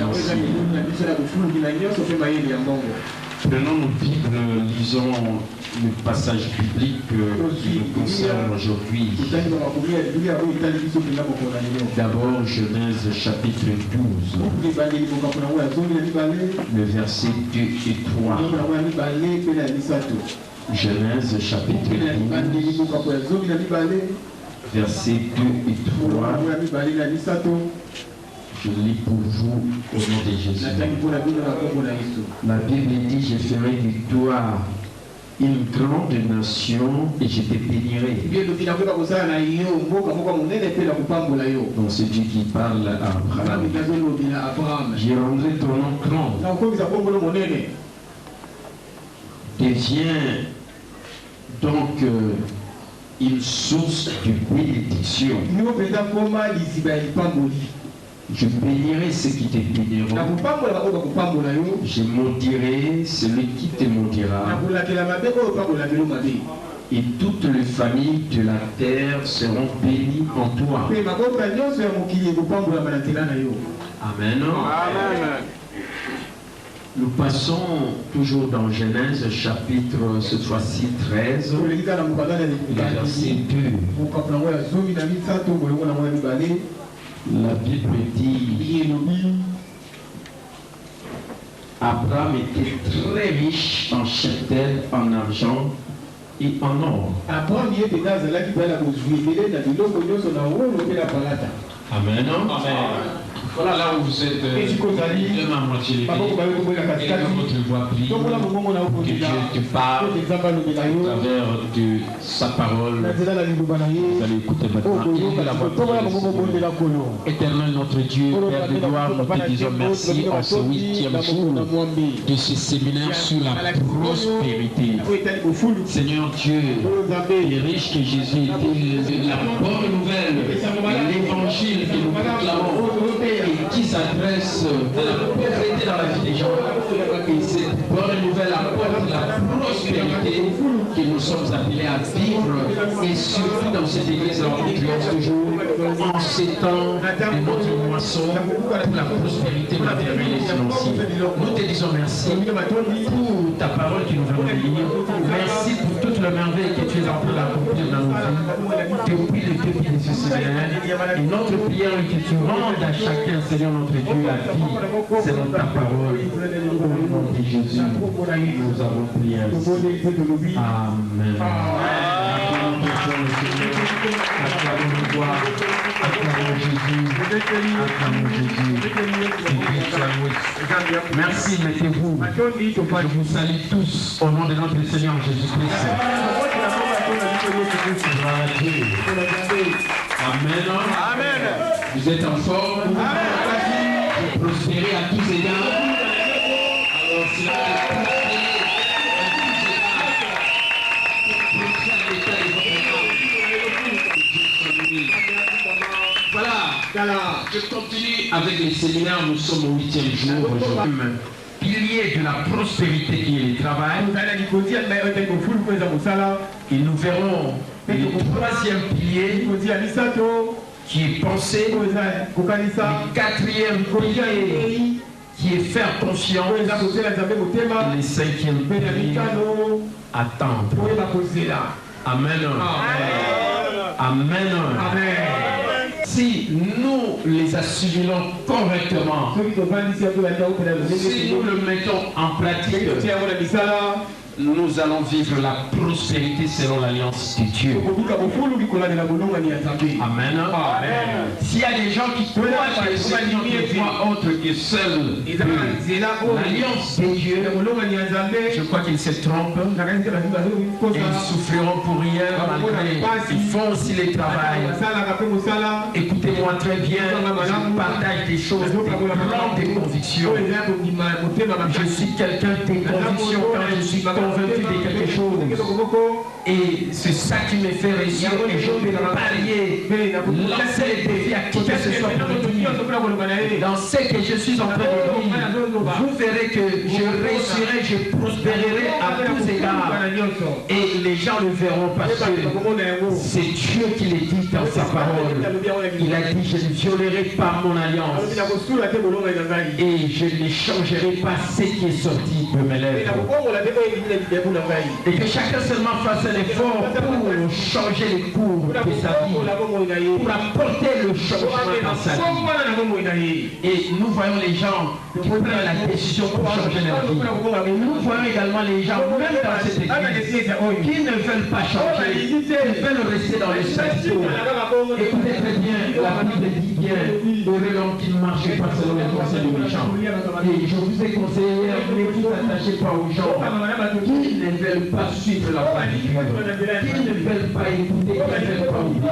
merci. Prenons nos Bibles, lisons le passage biblique qui nous concerne aujourd'hui. D'abord, Genèse chapitre 12, le verset 2 et 3. Genèse chapitre 12, verset 2 et 3. Je lis pour vous au nom de Jésus. La Bible dit, je ferai de toi une grande nation et je te bénirai. Donc c'est Dieu qui parle à Abraham. Je rendrai ton nom grand. Deviens donc une source de bénédiction. Je bénirai ceux qui te béniront. Je maudirai celui qui te maudira. Et toutes les familles de la terre seront bénies en toi. Amen. Amen. Nous passons toujours dans Genèse chapitre, cette fois-ci 13, verset 2. La Bible dit, Abraham était très riche en cheptel, en argent et en or. Amen. Amen. Voilà là où vous êtes, demain à moitié levé, et que votre voix prie, que Dieu te parle à travers de sa parole. Vous allez écouter maintenant. Et la voix prie. Éternel notre Dieu, Père de gloire, nous te disons merci en ce 8e jour de ce séminaire sur la prospérité. Seigneur Dieu, il est riche que Jésus était la bonne nouvelle, l'évangile que nous proclamons, qui s'adresse à la pauvreté dans la vie des gens. Et cette bonne nouvelle apporte la prospérité que nous sommes appelés à vivre, et surtout dans cette église en triomphe toujours, en ces temps de notre moisson, pour la prospérité matérielle et financière. Nous te disons merci pour ta parole qui nous va bénir. Merci pour toute la merveille que tu es en train d'accomplir dans nos vies depuis le début de ce séminaire. Et notre prière est que tu rendes à chacun, Seigneur notre Dieu, la vie selon ta parole. Au nom de Jésus, nous avons prié ainsi. Amen. Acclamons Jésus. Merci, mettez-vous. Je vous salue tous au nom de notre Seigneur Jésus-Christ. Amen. Amen. Vous êtes en forme. Vous prospérez à tous égards. Alors, si voilà, je continue avec les séminaires. Nous sommes au 8e jour aujourd'hui. Pilier de la prospérité qui est le travail. Et nous verrons le 3e pilier qui est pensé, le 4e pilier qui est faire confiance, et le 5e pilier attendre. Amen. Amen. Amen. Si nous les assimilons correctement, si nous le mettons en pratique, nous allons vivre la prospérité selon l'alliance de Dieu. Amen. Amen. S'il y a des gens qui croient que c'est une voie autre que celle de l'alliance de Dieu, je crois qu'ils se trompent. Et ils souffriront pour rien, malgré ils font aussi les travail. Écoutez-moi très bien, je partage des choses, des plans, des convictions. Je suis quelqu'un de convictions quand je suis convaincu de quelque chose. Et c'est ça qui me fait réussir. Et je vais parier, lancer les défis à qui que ce soit pour me dire dans ce que je suis en train de dire, vous verrez que je réussirai, je prospérerai à tous égards. Et les gens le verront parce que c'est Dieu qui le dit dans sa parole. Il a dit, je ne violerai pas mon alliance et je ne changerai pas ce qui est sorti de mes lèvres. Et que chacun seulement fasse un effort pour changer les cours de sa vie, pour apporter le changement dans sa vie. Et nous voyons les gens qui prennent la décision pour changer leur vie. Et nous voyons également les gens, même dans cette église, qui ne veulent pas changer, qui veulent rester dans le statu quo. Écoutez très bien, la Bible dit bien, heureux l'homme qui ne marche pas selon les conseils du méchant. Et je vous ai conseillé, ne vous attachez pas aux gens qui ne veulent pas suivre la parole, qui ne veulent pas écouter, qui ne veulent pas obéir.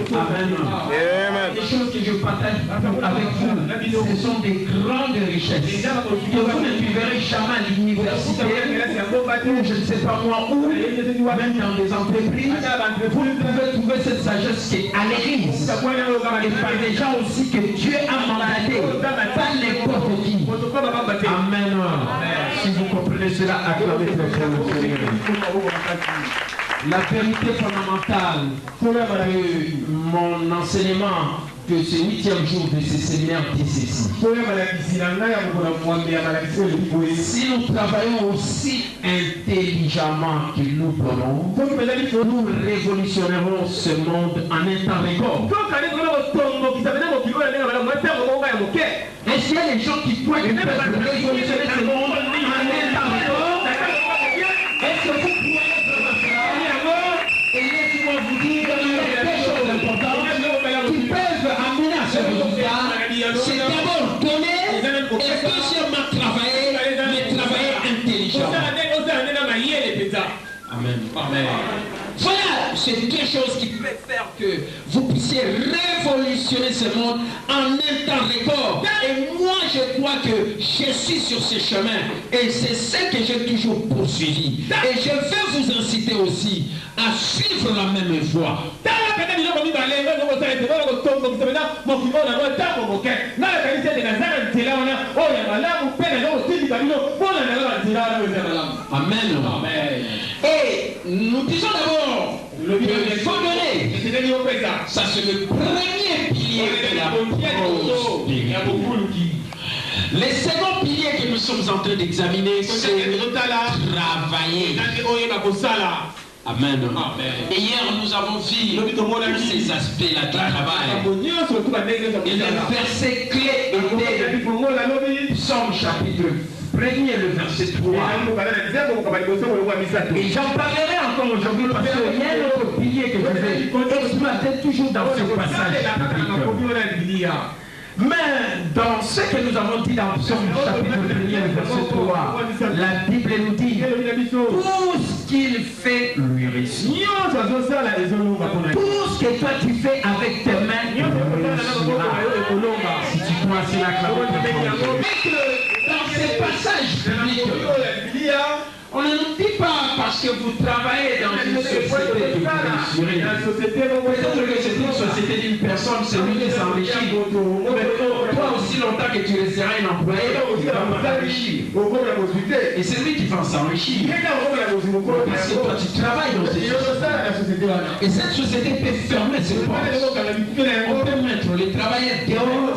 Amen. Les choses que je partage avec vous, ce sont des grandes richesses que vous ne trouverez jamais à l'université, ou je ne sais pas moi où, même dans des entreprises. Vous pouvez trouver cette sagesse qui est à l'église et par des gens aussi que Dieu a mandaté, pas n'importe qui. Amen. Si vous comprenez cela, acclamez très fort le Seigneur. La vérité fondamentale de mon enseignement de ce 8e jour de ce séminaire dit ceci. Si nous travaillons aussi intelligemment que nous prenons, nous révolutionnerons ce monde en un temps record. Est-ce qu'il y a des gens qui croient qu'ils peuvent révolutionner ce monde en un temps record? Est-ce que vous croyez vraiment cela? Et laissez-moi vous dire des choses importantes qui peuvent amener à ce résultat. C'est d'abord donner et deuxièmement travailler, mais travailler intelligemment. Amen. Amen. Voilà, c'est deux choses qui peuvent faire que vous puissiez révolutionner ce monde en un temps record. Et moi, je crois que je suis sur ce chemin. Et c'est ce que j'ai toujours poursuivi. Et je vais vous inciter aussi à suivre la même voie. Amen. Et nous disons d'abord qu'il faut donner. Ça, c'est le premier pilier de la prospérité. Le second pilier que nous sommes en train d'examiner, c'est travailler. Amen. Et hier, nous avons vu tous ces aspects-là du travail. Et le verset clé était Psaume chapitre 1er, le verset 3. Et j'en parlerai encore aujourd'hui parce qu'il y a un autre pilier que je vais exploiter toujours dans ce passage. Mais dans ce que nous avons dit dans Psaume chapitre 1er, verset 3, la Bible nous dit tout ce qu'il fait lui réussit. Tout ce que toi tu fais avec tes mains, si tu crois cela, dans ces passages bibliques, on ne nous dit pas parce que vous travaillez dans une société que vous réussirez. Peut-être que c'est une société d'une personne, celui qui s'enrichit. Toi aussi longtemps que tu resteras un employé, tu vas pas t'enrichir. Et c'est lui qui va s'enrichir. Parce que toi tu travailles dans cette société. Et cette société peut fermer ses portes. On peut mettre les travailleurs dehors.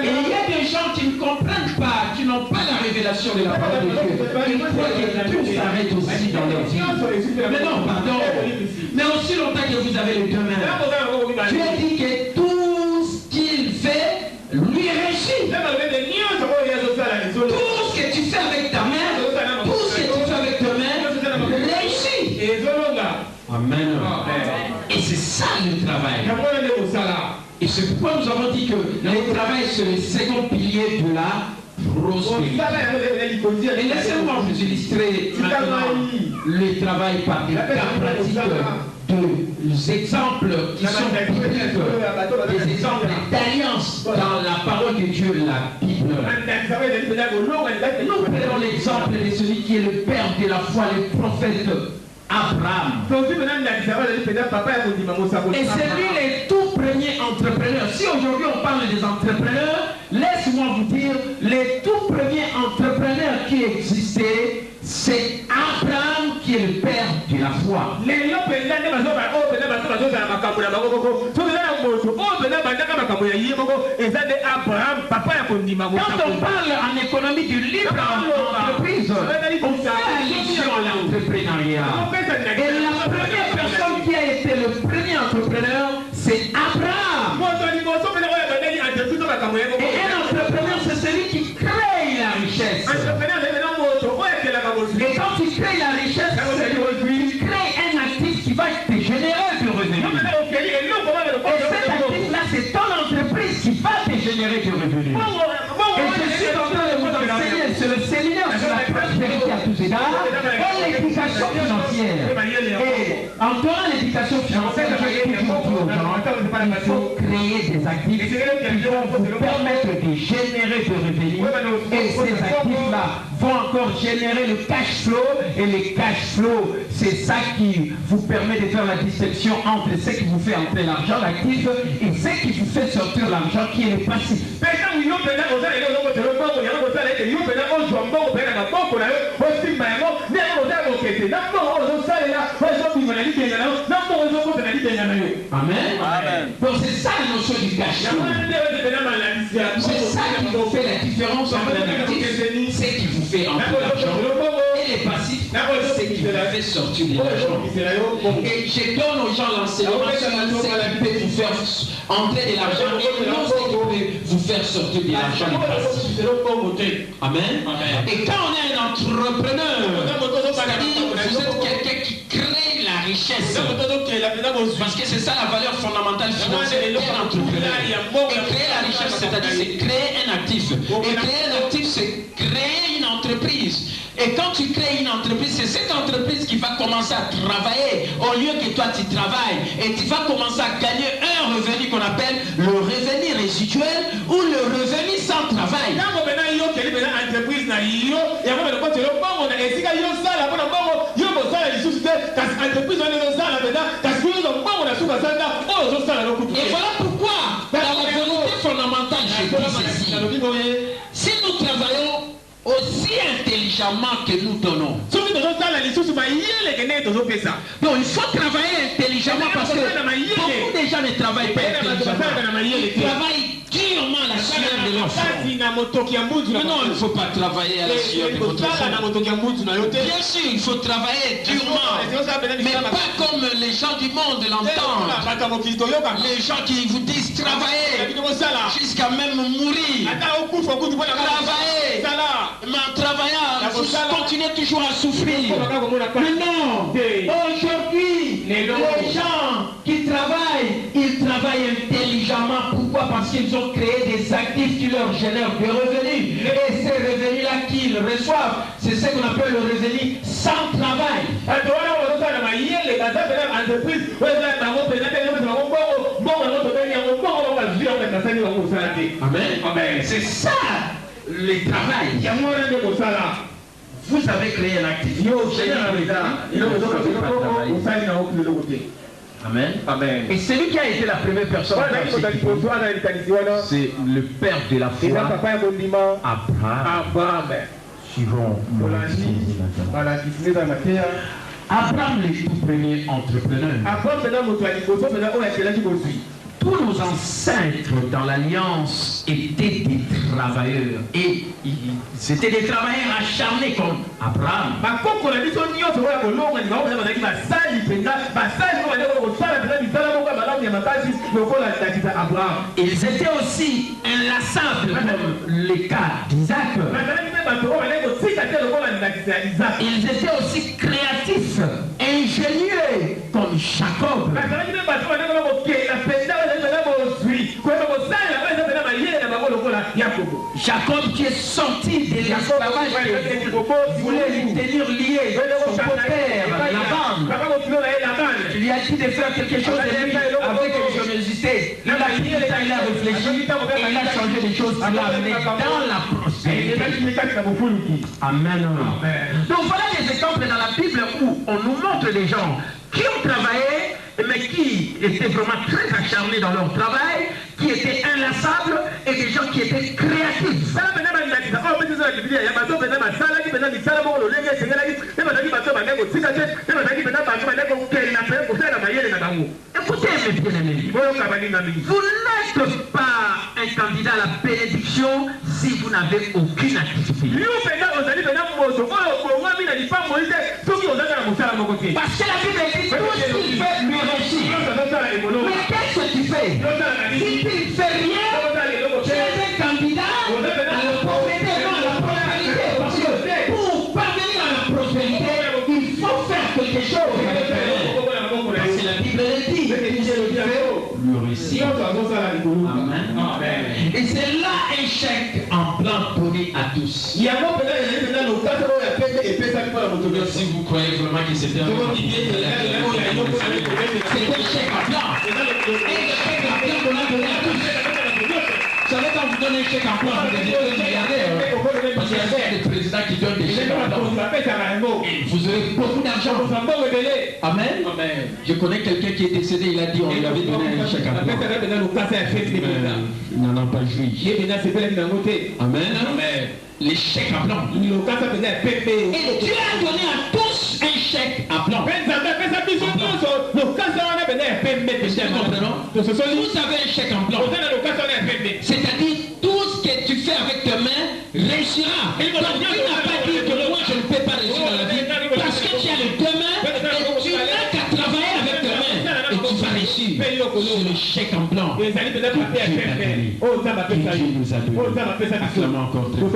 Et il y a des gens qui ne comprennent pas, qui n'ont pas la révélation de la parole de Dieu. Ils croient que tout s'arrête aussi dans leur vie. Mais non, pardon. Mais aussi longtemps que vous avez les deux mains. Dieu dit que tout ce qu'il fait lui réussit. Tout ce que tu fais avec ta main, tout ce que tu fais avec ta main, réussit. Amen. Et c'est ça le travail. Et c'est pourquoi nous avons dit que le travail c'est le second pilier de la prospérité. Et laissez-moi vous illustrer maintenant le travail par des cas pratiques, des exemples qui sont bibliques, des exemples d'alliance dans la parole de Dieu, la Bible. Nous prenons l'exemple de celui qui est le père de la foi, le prophète Abraham. Et c'est lui le tout premiers entrepreneurs. Si aujourd'hui on parle des entrepreneurs, laisse-moi vous dire, les tout premiers entrepreneurs qui existaient, c'est Abraham qui est le père de la foi. Quand on parle en économie du libre entreprise, on fait allusion à l'entrepreneuriat. Et la première personne qui a été le premier entrepreneur, c'est Abraham. Et un entrepreneur, c'est celui qui crée la richesse. Et quand tu crées la richesse, tu crées un actif qui va te générer du revenu. Et cet actif-là, c'est ton entreprise qui va te générer du revenu. Et je suis en train de vous enseigner sur le séminaire sur la prospérité à tous égards et l'éducation financière. Et en donnant l'éducation financière, je dis toujours aux gens, il faut créer des actifs qui vont vous permettre de générer du revenu. Et ces actifs-là vont encore générer le cash flow. Et les cash flow, c'est ça qui vous permet de faire la distinction entre ce qui vous fait entrer l'argent, l'actif, et ce qui vous fait sortir l'argent qui est le passif. Amen. Donc c'est ça la notion du cash flow. C'est ça qui vous fait la différence entre l'actif, c'est qui vous fait entrer l'argent, et les passifs, c'est qui vous fait sortir de l'argent. Et je donne aux gens l'enseignement sur ce qui peut vous faire entrer de l'argent et non ce qui peut vous faire sortir de l'argent. Amen. Et quand on est un entrepreneur, c'est-à-dire vous êtes quelqu'un qui crée la richesse. Parce que c'est ça la valeur fondamentale financière d'un entrepreneur. Et créer la richesse, c'est-à-dire c'est créer un actif. Et créer un actif, c'est créer une entreprise. Et quand tu crées une entreprise, c'est cette entreprise qui va commencer à travailler au lieu que toi tu travailles. Et tu vas commencer à gagner un revenu qu'on appelle le revenu résiduel ou le revenu sans travail. Et voilà pourquoi la volonté fondamentale, je dis ceci. Si nous travaillons aussi intelligemment que nous donnons. Donc il faut travailler intelligemment parce que beaucoup de gens ne travaillent pas intelligemment. Ils travaillent durement à la sueur de leur front. Non, il ne faut pas travailler à la sueur de votre front. Bien sûr, il faut travailler durement, mais pas comme les gens du monde l'entendent. Les gens qui vous disent travailler jusqu'à même mourir. Travailler. Mais en travaillant, vous continuez toujours à souffrir. Mais non, aujourd'hui, les gens qui travaillent, ils travaillent intelligemment. Pourquoi? Parce qu'ils ont créé des actifs qui leur génèrent des revenus. Et ces revenus-là qu'ils reçoivent, c'est ce qu'on appelle le revenu sans travail. Amen. C'est ça. Le travail. Vous avez créé un actif. Amen. Amen. Et celui qui a été la première personne, c'est le père de la foi, Abraham. Suivons. Abraham, le tout premier entrepreneur. Tous nos ancêtres dans l'Alliance étaient des travailleurs et ils étaient des travailleurs acharnés comme Abraham. Ils étaient aussi inlassables comme le cas d'Isaac. Ils étaient aussi créatifs, ingénieux comme Jacob. Jacob qui est sorti de l'esclavage voulait lui tenir lié son beau-père, Laban. Il lui a dit de faire quelque chose de lui avec ingéniosité. Il a réfléchi et il a changé les choses. Il l'a amené dans la prospérité. Amen. Donc voilà des exemples dans la Bible où on nous montre des gens qui ont travaillé mais qui étaient vraiment très acharnés dans leur travail, qui étaient inlassables et des gens qui étaient créatifs. Écoutez, mes bien-aimés, vous n'êtes pas un candidat à la bénédiction si vous n'avez aucune activité. Parce que la Bible dit tout ce qu'il fait lui réussit. Mais qu'est-ce que tu fais? Si tu ne fais rien, tu es un candidat à la pauvreté, non à la prospérité. Parce que pour parvenir à la prospérité, il faut faire quelque chose. Parce que la Bible le dit. Lui réussit. Amen. Et c'est là un chèque en plan donné à tous. Si vous croyez vraiment que c'était un chèque en plan. Un chèque en plan qu'on a donné à tous. Vous savez, quand vous donnez un chèque en plan, vous êtes milliardaire. Parce qu'il y a des présidents qui donnent des chèques en plan. Vous aurez beaucoup d'argent. Amen. Je connais quelqu'un qui est décédé, il a dit on lui avait donné un chèque en plan. Il n'en a pas joui. Amen. Les chèques en plan. Et Dieu a donné à tous un chèque en plan. Vous avez un chèque en plan. C'est-à-dire tout ce que tu fais avec tes mains réussira. Donc tu n'as pas dit que moi je ne peux pas réussir dans la vie parce que tu as les deux mains et tu n'as qu'à travailler avec tes mains et tu vas réussir. C'est le chèque en blanc. Dieu nous a donné. Acclamons encore très fort.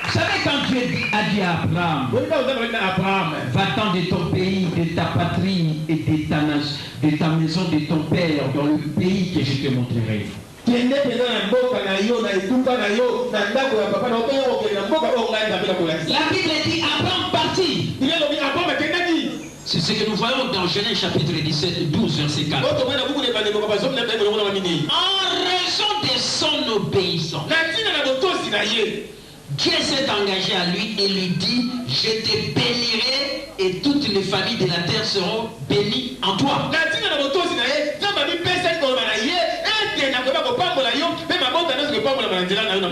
Vous savez quand Dieu a dit à Abraham, va-t'en de ton pays, de ta patrie et de ta maison, de ton père, dans le pays que je te montrerai. La Bible dit Abraham partit. C'est ce que nous voyons dans Genèse chapitre 12 verset 4. En raison de son obéissance, Dieu s'est engagé à lui et lui dit, je te bénirai et toutes les familles de la terre seront bénies en toi. Mon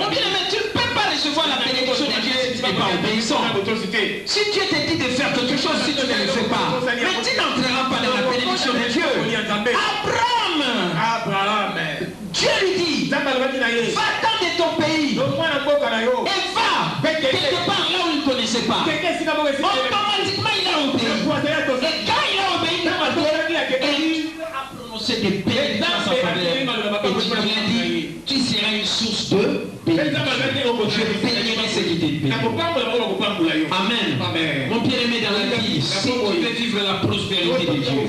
bien-aimé, tu ne peux pas recevoir la bénédiction de Dieu si tu n'es pas obéissant. Si Dieu te dit de faire quelque chose, si tu ne le fais pas, mais tu n'entreras pas dans la bénédiction de Dieu. Abraham, Dieu lui dit, va-t'en de ton pays et va quelque part là où il ne connaissait pas. Automatiquement il a obéi. Et quand il a obéi, il a prononcé des bénédictions en sa faveur. Et Dieu lui a dit, tu seras une source de bénédiction. Je bénirai ce qui te bénit. Amen. Mon bien-aimé dans la vie, si tu veux vivre la prospérité de Dieu,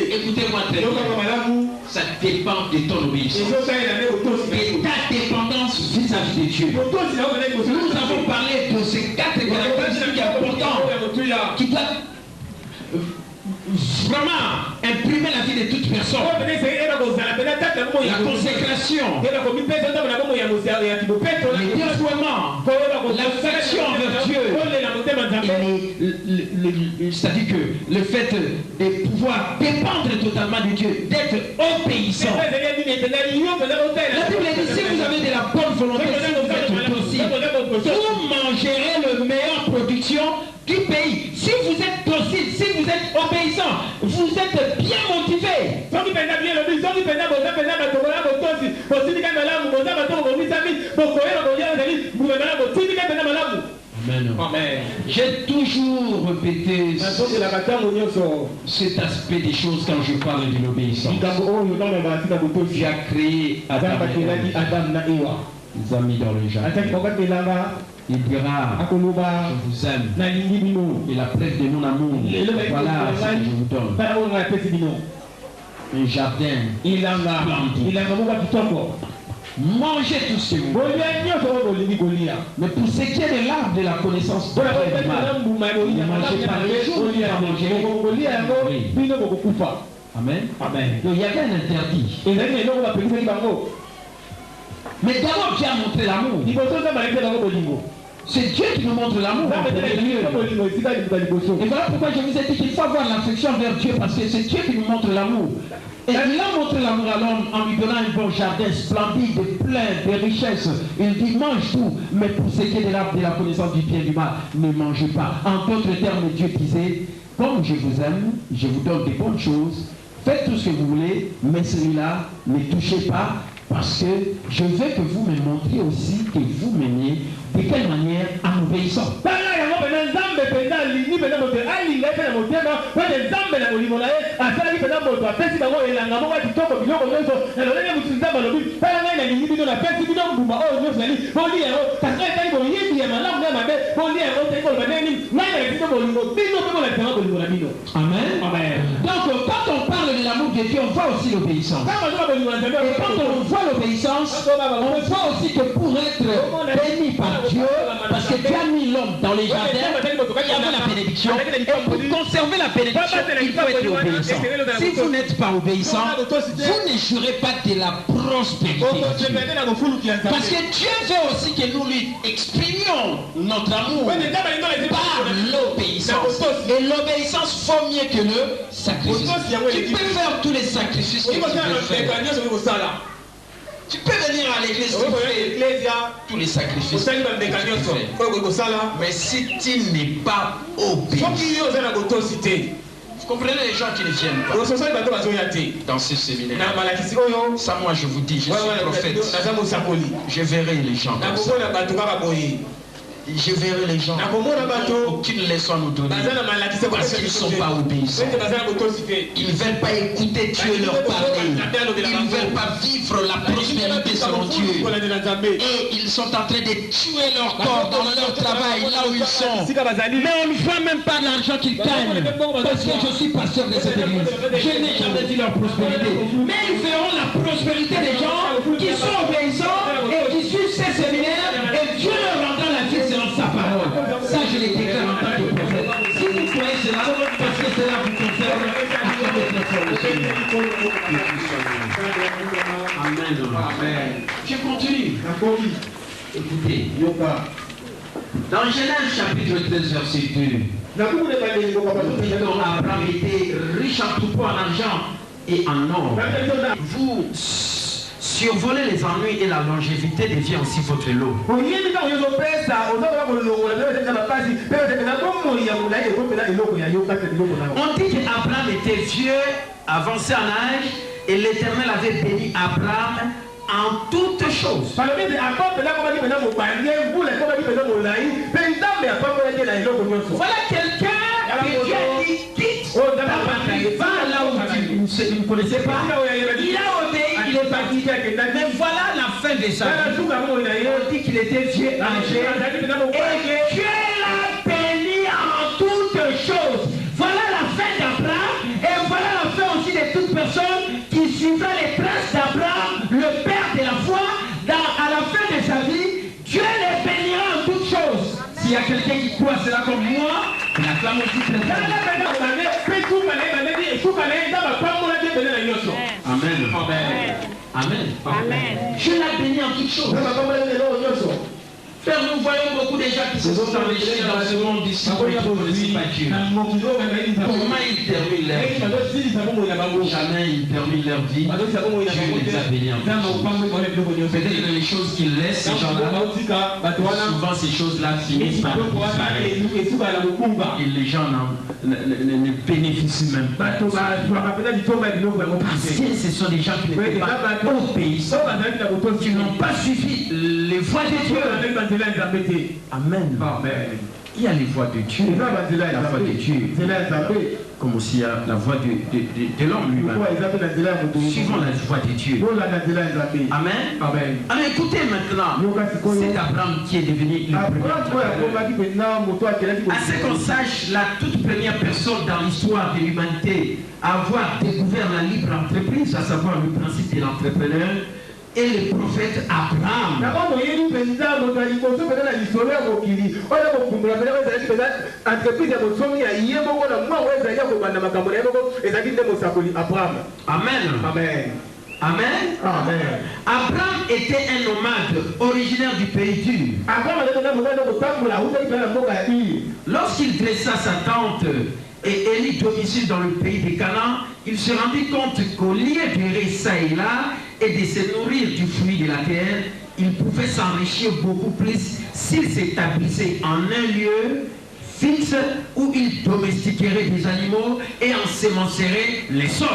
écoutez-moi très bien. Ça dépend de ton obéissance. Et ta dépendance vis-à-vis de Dieu. Nous avons parlé de ces 4 caractéristiques importantes qui doivent vraiment imprimer la vie de toute personne. La consécration, le dévouement, l'affection envers Dieu, c'est-à-dire que le fait de pouvoir dépendre totalement de Dieu, d'être obéissant. La Bible dit, si vous avez de la bonne volonté, si vous êtes docile, vous mangerez le meilleure production du pays. Si vous êtes docile, si vous êtes obéissant, vous êtes bien motivé. Amen. J'ai toujours répété cet aspect des choses quand je parle de l'obéissance. Dieu a créé Adam et Ève, les amis dans le jardin. Il dira, je vous aime. Et la preuve de mon amour, voilà ce que je vous donne. Un jardin planté. Mangez tout ce que vous voulez. Mais pour ce qui est de l'arbre de la connaissance du bien et du mal, ne mangez pas les jours où vous mangez. Amen. Donc il y avait un interdit. Mais d'abord Dieu a montré l'amour. C'est Dieu qui nous montre l'amour. Et voilà pourquoi je vous ai dit qu'il faut avoir l'affection vers Dieu, parce que c'est Dieu qui nous montre l'amour. Et il a montré l'amour à l'homme en lui donnant un bon jardin splendide, plein de richesses. Il dit, mange tout, mais pour ce qui est de l'arbre de la connaissance du bien et du mal, ne mangez pas. En d'autres termes, Dieu disait, comme je vous aime, je vous donne des bonnes choses, faites tout ce que vous voulez, mais celui-là, ne touchez pas, parce que je veux que vous me montriez aussi que vous m'aimiez, de quelle manière, en obéissant. Amen. Donc quand on parle de l'amour de Dieu, on voit aussi l'obéissance. Et quand on voit l'obéissance, on voit aussi que pour être béni par Dieu, parce que Dieu a mis l'homme dans les jardins, il y avait la bénédiction, et pour conserver la bénédiction, il faut être obéissant. Si vous n'êtes pas obéissant, vous ne jouerez pas de la prospérité. Parce que Dieu veut aussi que nous lui exprimions notre amour par l'obéissance. Et l'obéissance vaut mieux que le sacrifice. Tu peux faire tous les sacrifices que tu veux faire. Tu peux venir à l'église, tous les sacrifices. Mais si tu n'es pas obéissant, vous comprenez les gens qui ne viennent pas dans ce séminaire. Ça, moi je vous dis, je suis prophète. Je verrai les gens comme ça. Je verrai les gens. Aucune leçon à nous donner. Parce qu'ils ne sont pas obéissants. Ils ne veulent pas écouter Dieu leur parler. Ils ne veulent pas vivre la prospérité selon Dieu. Et ils sont en train de tuer leur corps dans leur travail, là où ils sont. Mais on ne voit même pas l'argent qu'ils gagnent. Parce que je suis pasteur de cette église. Je n'ai jamais dit leur prospérité. Mais ils verront la prospérité des gens qui sont obéissants et qui suivent ces séminaires. Et Dieu leur rendra la vie selon sa parole. Ça, je l'ai déclaré en tant que prophète. Si vous croyez cela, parce que cela vous concerne, Amen. Je continue. Écoutez. Dans Genèse chapitre 13, verset 2. Abraham était riche en troupeaux, en argent et en or. Vous survoler les ennuis et la longévité devient aussi votre lot. On dit qu'Abraham était vieux, avancé en âge, et l'Éternel avait béni Abraham en toutes choses. Voilà quelqu'un que Dieu a dit quitte ta patrie, va là où tu ne connaissais pas. Il a obéi, il est parti. Mais voilà la fin de sa vie. On dit qu'il était vieux, âgé, et Dieu l'a béni en toutes choses. Voilà la fin d'Abraham, et voilà la fin aussi de toute personne qui suivra les traces d'Abraham, le père de la foi. À la fin de sa vie, Dieu les bénira en toutes choses. S'il y a quelqu'un qui croit cela comme moi, il acclame aussi très bien. Amen. Amen. Amen. Dieu l'a béni en toutes choses. Frère, nous voyons beaucoup de gens qui se sont enrichis dans ce monde ici. Comment ils terminent leur vie? Jamais ils terminent leur vie. Dieu les a bénis en toutes choses. Peut-être les choses qu'ils laissent, ces gens-là, souvent ces choses-là finissent par disparaître. Et les gens ne bénéficient même pas. Parce que ce sont des gens qui n'étaient pas obéissants, qui n'ont pas suivi les voies de Dieu. Amen. Il y a les voies de Dieu, la voie de Dieu, comme aussi il y a la voie de l'homme lui-même. Suivons la voie de Dieu. Amen. Alors écoutez maintenant, c'est Abraham qui est devenu le premier. À ce qu'on sache, la toute première personne dans l'histoire de l'humanité à avoir découvert la libre entreprise, à savoir le principe de l'entrepreneur, et le prophète Abraham. Amen. Amen. Amen. Abraham était un nomade originaire du pays dur. Lorsqu'il dressa sa tente et élit domicile dans le pays des Canaan, il se rendit compte qu'au lieu d'errer ça et là et de se nourrir du fruit de la terre, il pouvait s'enrichir beaucoup plus s'il s'établissait en un lieu fixe où il domestiquerait des animaux et ensemencerait les sols.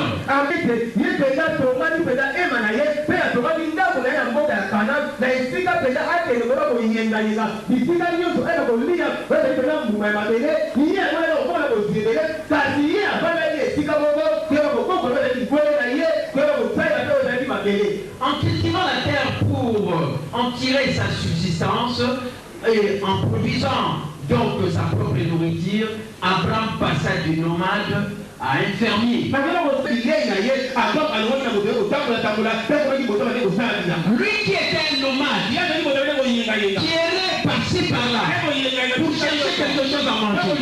En cultivant la terre pour en tirer sa subsistance et en produisant donc sa propre nourriture, Abraham passa du nomade à un fermier. Lui qui était un nomade, qui errait par-ci par-là pour chercher quelque chose à manger,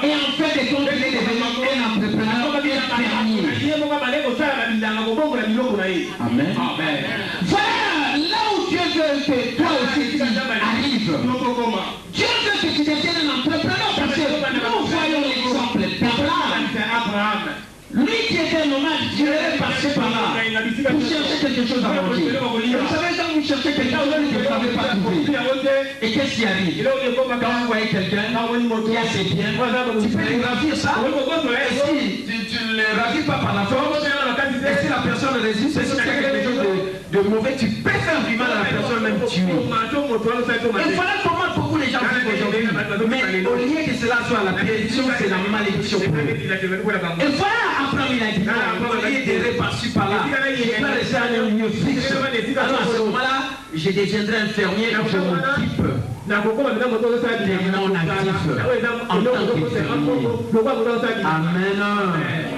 et en fait de compte, il est devenu un entrepreneur, un fermier. Amen. Amen. Voilà là où Dieu veut que toi aussi tu arrives. Dieu veut que tu deviennes un entrepreneur parce que nous voyons l'exemple d'Abraham. Lui qui était un nomade, Dieu est passé par là pour chercher quelque chose à manger. Vous savez, quand vous cherchez quelque chose, vous ne savez pas trouver. Et qu'est-ce qui arrive? Quand vous voyez quelqu'un qui a ses biens, tu peux lui ravir ça. Et si tu ne le ravis pas par la force, et si la personne résiste, et si tu as quelque chose de mauvais, tu peux faire du mal à la personne, même tuer. Et voilà comment beaucoup les gens vivent aujourd'hui. Mais au lieu que cela soit la bénédiction, c'est la malédiction pour eux. Et voilà, Abraham, il a dit, au lieu d'errer par-ci par-là, je vais rester à un lieu fixe. Alors à ce moment-là, je deviendrai un fermier, je m'occupe des non-actifs en tant que fermier. Amen.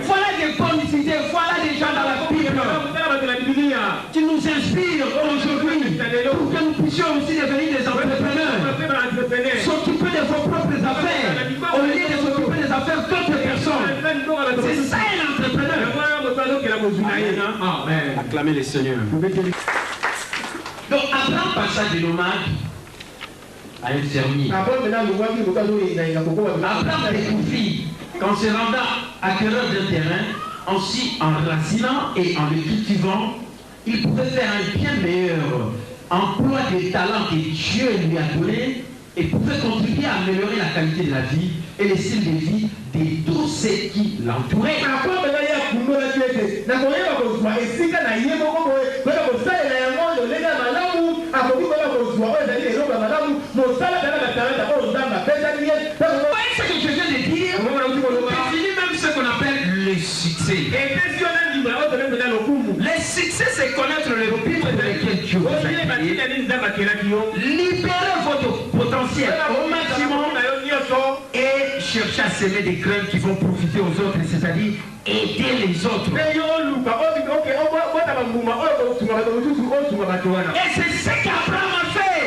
Voilà des bonnes idées, voilà des gens dans la Bible qui nous inspirent aujourd'hui pour que nous puissions aussi devenir des entrepreneurs, s'occuper de vos propres affaires au lieu de s'occuper des affaires d'autres personnes. C'est ça un entrepreneur. Amen. Acclamez les seigneurs. Donc Abraham passa du nomade à un fermier. Abraham découvrit qu'en se rendant acquéreur d'un terrain, ainsi en racinant et en le cultivant, il pouvait faire un bien meilleur emploi des talents que Dieu lui a donnés et pouvait contribuer à améliorer la qualité de la vie et le style de vie de tous ceux qui l'entouraient. Ce que je viens de dire, définit même ce qu'on appelle le succès. Le succès, c'est connaître le but pour lequel Dieu vous a créé, libérer votre potentiel au maximum et chercher à semer des graines qui vont profiter aux autres, c'est-à-dire aider les autres. Et c'est ce qu'Abraham a fait.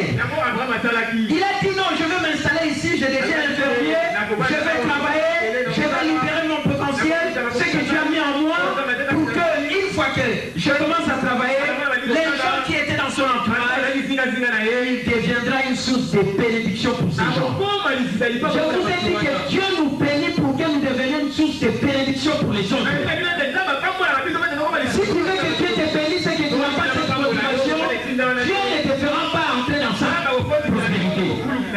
Il a dit non, je veux m'installer ici, je deviens un fermier, je vais travailler, je vais libérer mon potentiel, ce que tu as mis en moi, pour que une fois que je commence à travailler, les gens qui étaient dans son entourage, il deviendra une source de bénédiction pour ces gens. Je vous ai dit que Dieu nous bénit pour que nous devenions une source de bénédiction pour les autres. Si tu veux que Dieu te bénisse et que tu n'as pas cette motivation, Dieu ne te fera pas entrer dans sa prospérité.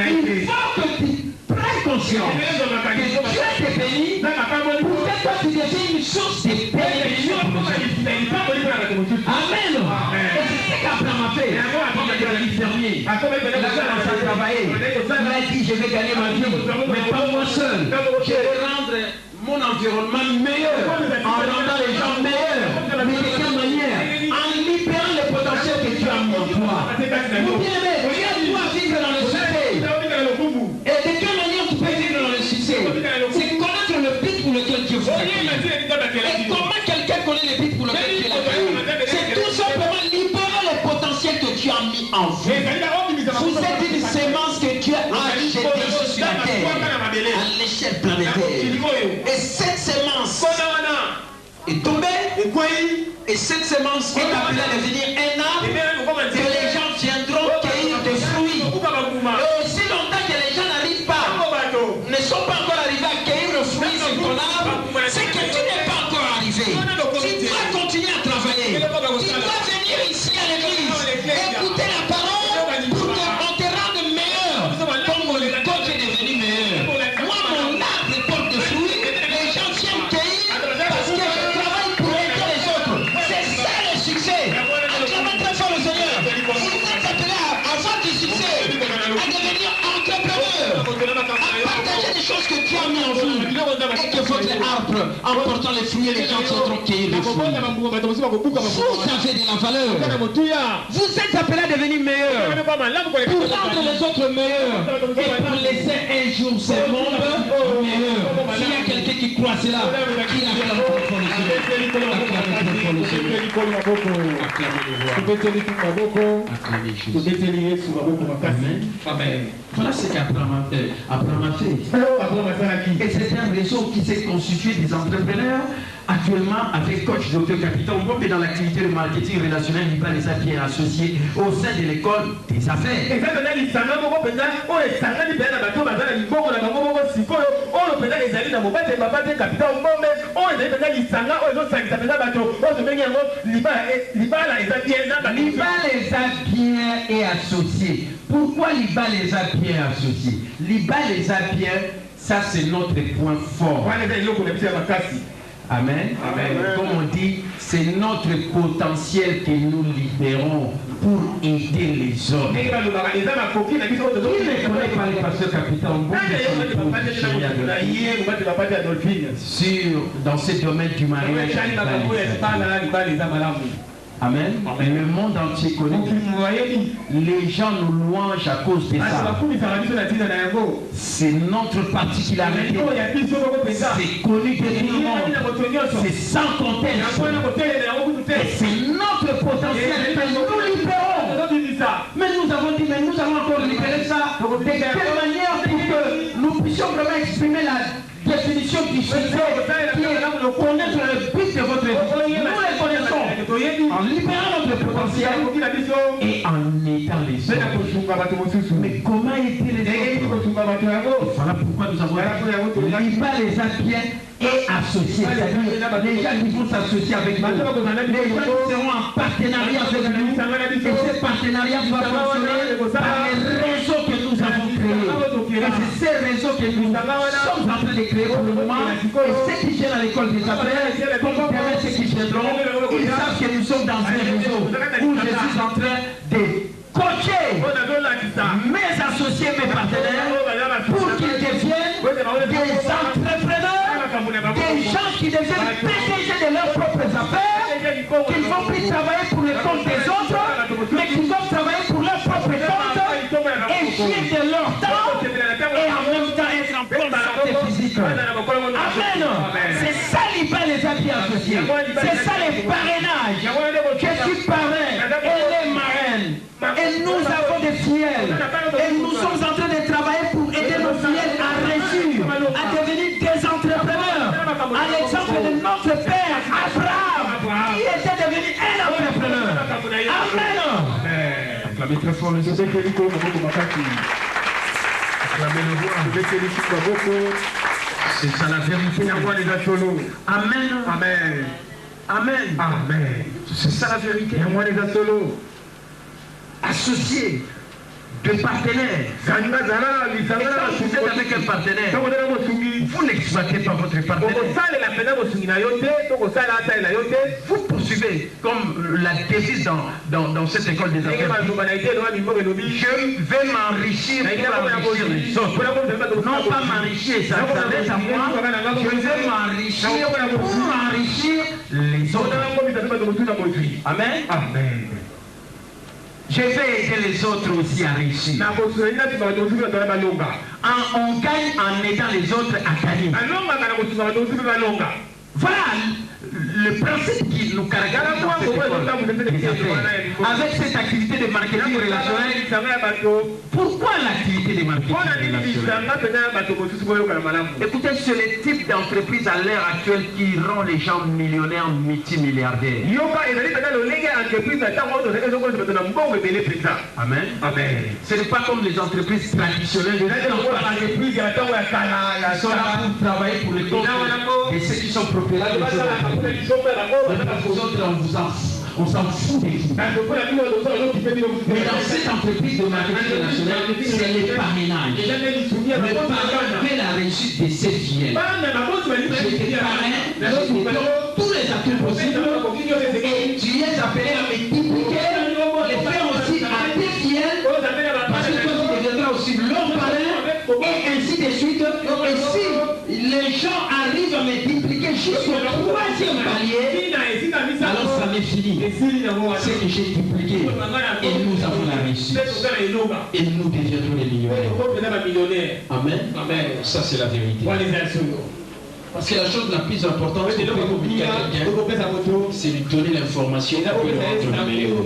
Il faut que tu prennes conscience que Dieu te bénit pour que toi tu deviennes une source de bénédiction pour les autres. Amen. Et c'est ce qu'Abraham a fait. Il a dit fermier. Il a commencé à travailler. Il a dit je vais gagner ma vie, mais pas moi seul. Je vais rendre mon environnement meilleur, en rendant les gens meilleurs. Mais de quelle manière? En libérant le potentiel que tu as mis en toi. Vous bien-aimés, regarde-toi vivre dans le succès. Et de quelle manière tu peux vivre dans le succès? C'est connaître le but pour lequel Dieu vous a créé. Et comment quelqu'un connaît le but pour lequel Dieu l'a créé? C'est tout simplement libérer le potentiel que tu as mis en vous. Vous êtes une sémence que Dieu a jetée sur la terre, à l'échelle planétaire. Et cette sémence est tombée, et Et cette semence est appelée à devenir un arbre que les gens viendront cueillir des fruits. Et aussi longtemps que les gens n'arrivent pas, ne sont pas encore arrivés à cueillir le fruit sur ton arbre, c'est que tu n'es pas encore arrivé. Tu dois continuer à travailler. Tu dois venir ici à l'église, écouter la parole pour qu'on te rende meilleur. Comme mon coach est devenu meilleur. Moi, mon arbre porte des fruits, les gens viennent cueillir parce que je travaille pour aider les autres. C'est ça le succès. Acclamez très fort le Seigneur. Vous êtes appelés à avoir du succès, à devenir entrepreneur, à partager des choses que Dieu a mis en vous, et que votre arbre, en portant les fruits, les gens viendront cueillir les fruits. Vous avez de la valeur. Vous êtes appelés à devenir meilleurs, pour rendre les autres meilleurs, et pour laisser un jour ce monde meilleur. S'il y a quelqu'un qui croit cela, qui acclame très fort le Seigneur. Acclamez très fort le Seigneur. Amen. Voilà ce qu'Abraham a fait. Et c'est un réseau qui s'est constitué des entrepreneurs. Actuellement, avec coach Dr Capitaine, on est dans l'activité de marketing relationnel, il va les appuyer associés au sein de l'école des affaires. L'IBA les a bien et associés. Pourquoi l'IBA les a bien associés? L'IBA les a bien, ça c'est notre point fort. Amen. Amen. Comme on dit, c'est notre potentiel que nous libérons pour aider les autres. Qui ne connaît pas le pasteur Capitaine dans ce domaine du mariage? Amen. Amen. Le monde entier connaît. Les gens nous louangent à cause de ça. C'est notre particularité. C'est connu de tout le monde. C'est sans conteste. C'est notre potentiel que nous libérons. Mais nous avons dit, mais nous allons encore libérer ça. De quelle manière pour que nous puissions vraiment exprimer la définition du succès qui est connaître le but de votre vie. Nous les connaissons en libérant notre potentiel et en aidant les autres. Mais comment aider les autres? Voilà pourquoi nous avons l'IBA les a bien et associés. C'est-à-dire les gens qui vont s'associer avec nous, les gens qui seront en partenariat avec nous, et ces partenariats doivent fonctionner par les réseaux que nous avons créés. Et c'est ces réseaux que nous sommes en train de créer pour le moment. Et ceux qui viennent à l'école des affaires, comme ceux qui viendront, ils savent que nous sommes dans un réseau où je suis en train de coacher mes associés, mes partenaires, pour qu'ils deviennent des entrepreneurs, des gens qui deviennent PDG de leurs propres affaires, qui ne vont plus travailler pour le compte des autres, mais qui vont travailler pour leur propre compte et vivre de leur temps et en même temps être en bonne santé physique. Amen. C'est ça l'IBA les a bien associés. C'est ça les parrainages. Je suis parrain, elle est marraine. Et nous avons des fidèles. Et nous sommes en train de travailler pour aider nos fidèles à réussir, à devenir des entrepreneurs. À l'exemple de notre père Abraham, qui était devenu un entrepreneur. Amen. Acclamez très fort le Seigneur. Acclamez le roi. C'est ça la vérité. Amen. Amen. Amen. Amen. C'est ça la vérité. Associés de partenaires. Et quand vous êtes avec un partenaire, vous n'exploitez pas votre partenaire. Vous poursuivez, comme la devise dans cette école des affaires. Je vais m'enrichir pour enrichir les autres. Non pas m'enrichir, ça s'adresse à moi. Je vais m'enrichir pour enrichir les autres. Amen. Amen. Je vais aider les autres aussi à réussir. On gagne en aidant les autres à gagner. Voilà le principe qui nous caractérise dans cette école, avec cette activité de marketing relationnel, pourquoi l'activité de marketing relationnel? Écoutez, c'est le type d'entreprise à l'heure actuelle qui rend les gens millionnaires, multimilliardaires. Amen. Amen. Ce n'est pas comme les entreprises traditionnelles. Ils sont là pour travailler pour les comptes et ceux qui sont propriétaires de on s'en fout des vous. Mais dans cette entreprise de marketing national, c'est les parrainages. Le parrain fait la réussite de ses filles. J'étais parrain, tous les acteurs possibles. Et tu es appelé à me dupliquer, les faire aussi à tes filles, parce que toi tu deviendras aussi leur parrain, et ainsi de suite. Et si les gens arrivent à me dupliquer jusqu'au 3e palier, alors ça m'est fini. C'est que j'ai dupliqué et nous avons la réussite. Et nous deviendrons les millionnaires. Amen. Amen. Ça c'est la vérité. Parce que la chose la plus importante, c'est de communiquer à quelqu'un, c'est lui donner l'information pour le rendre meilleur.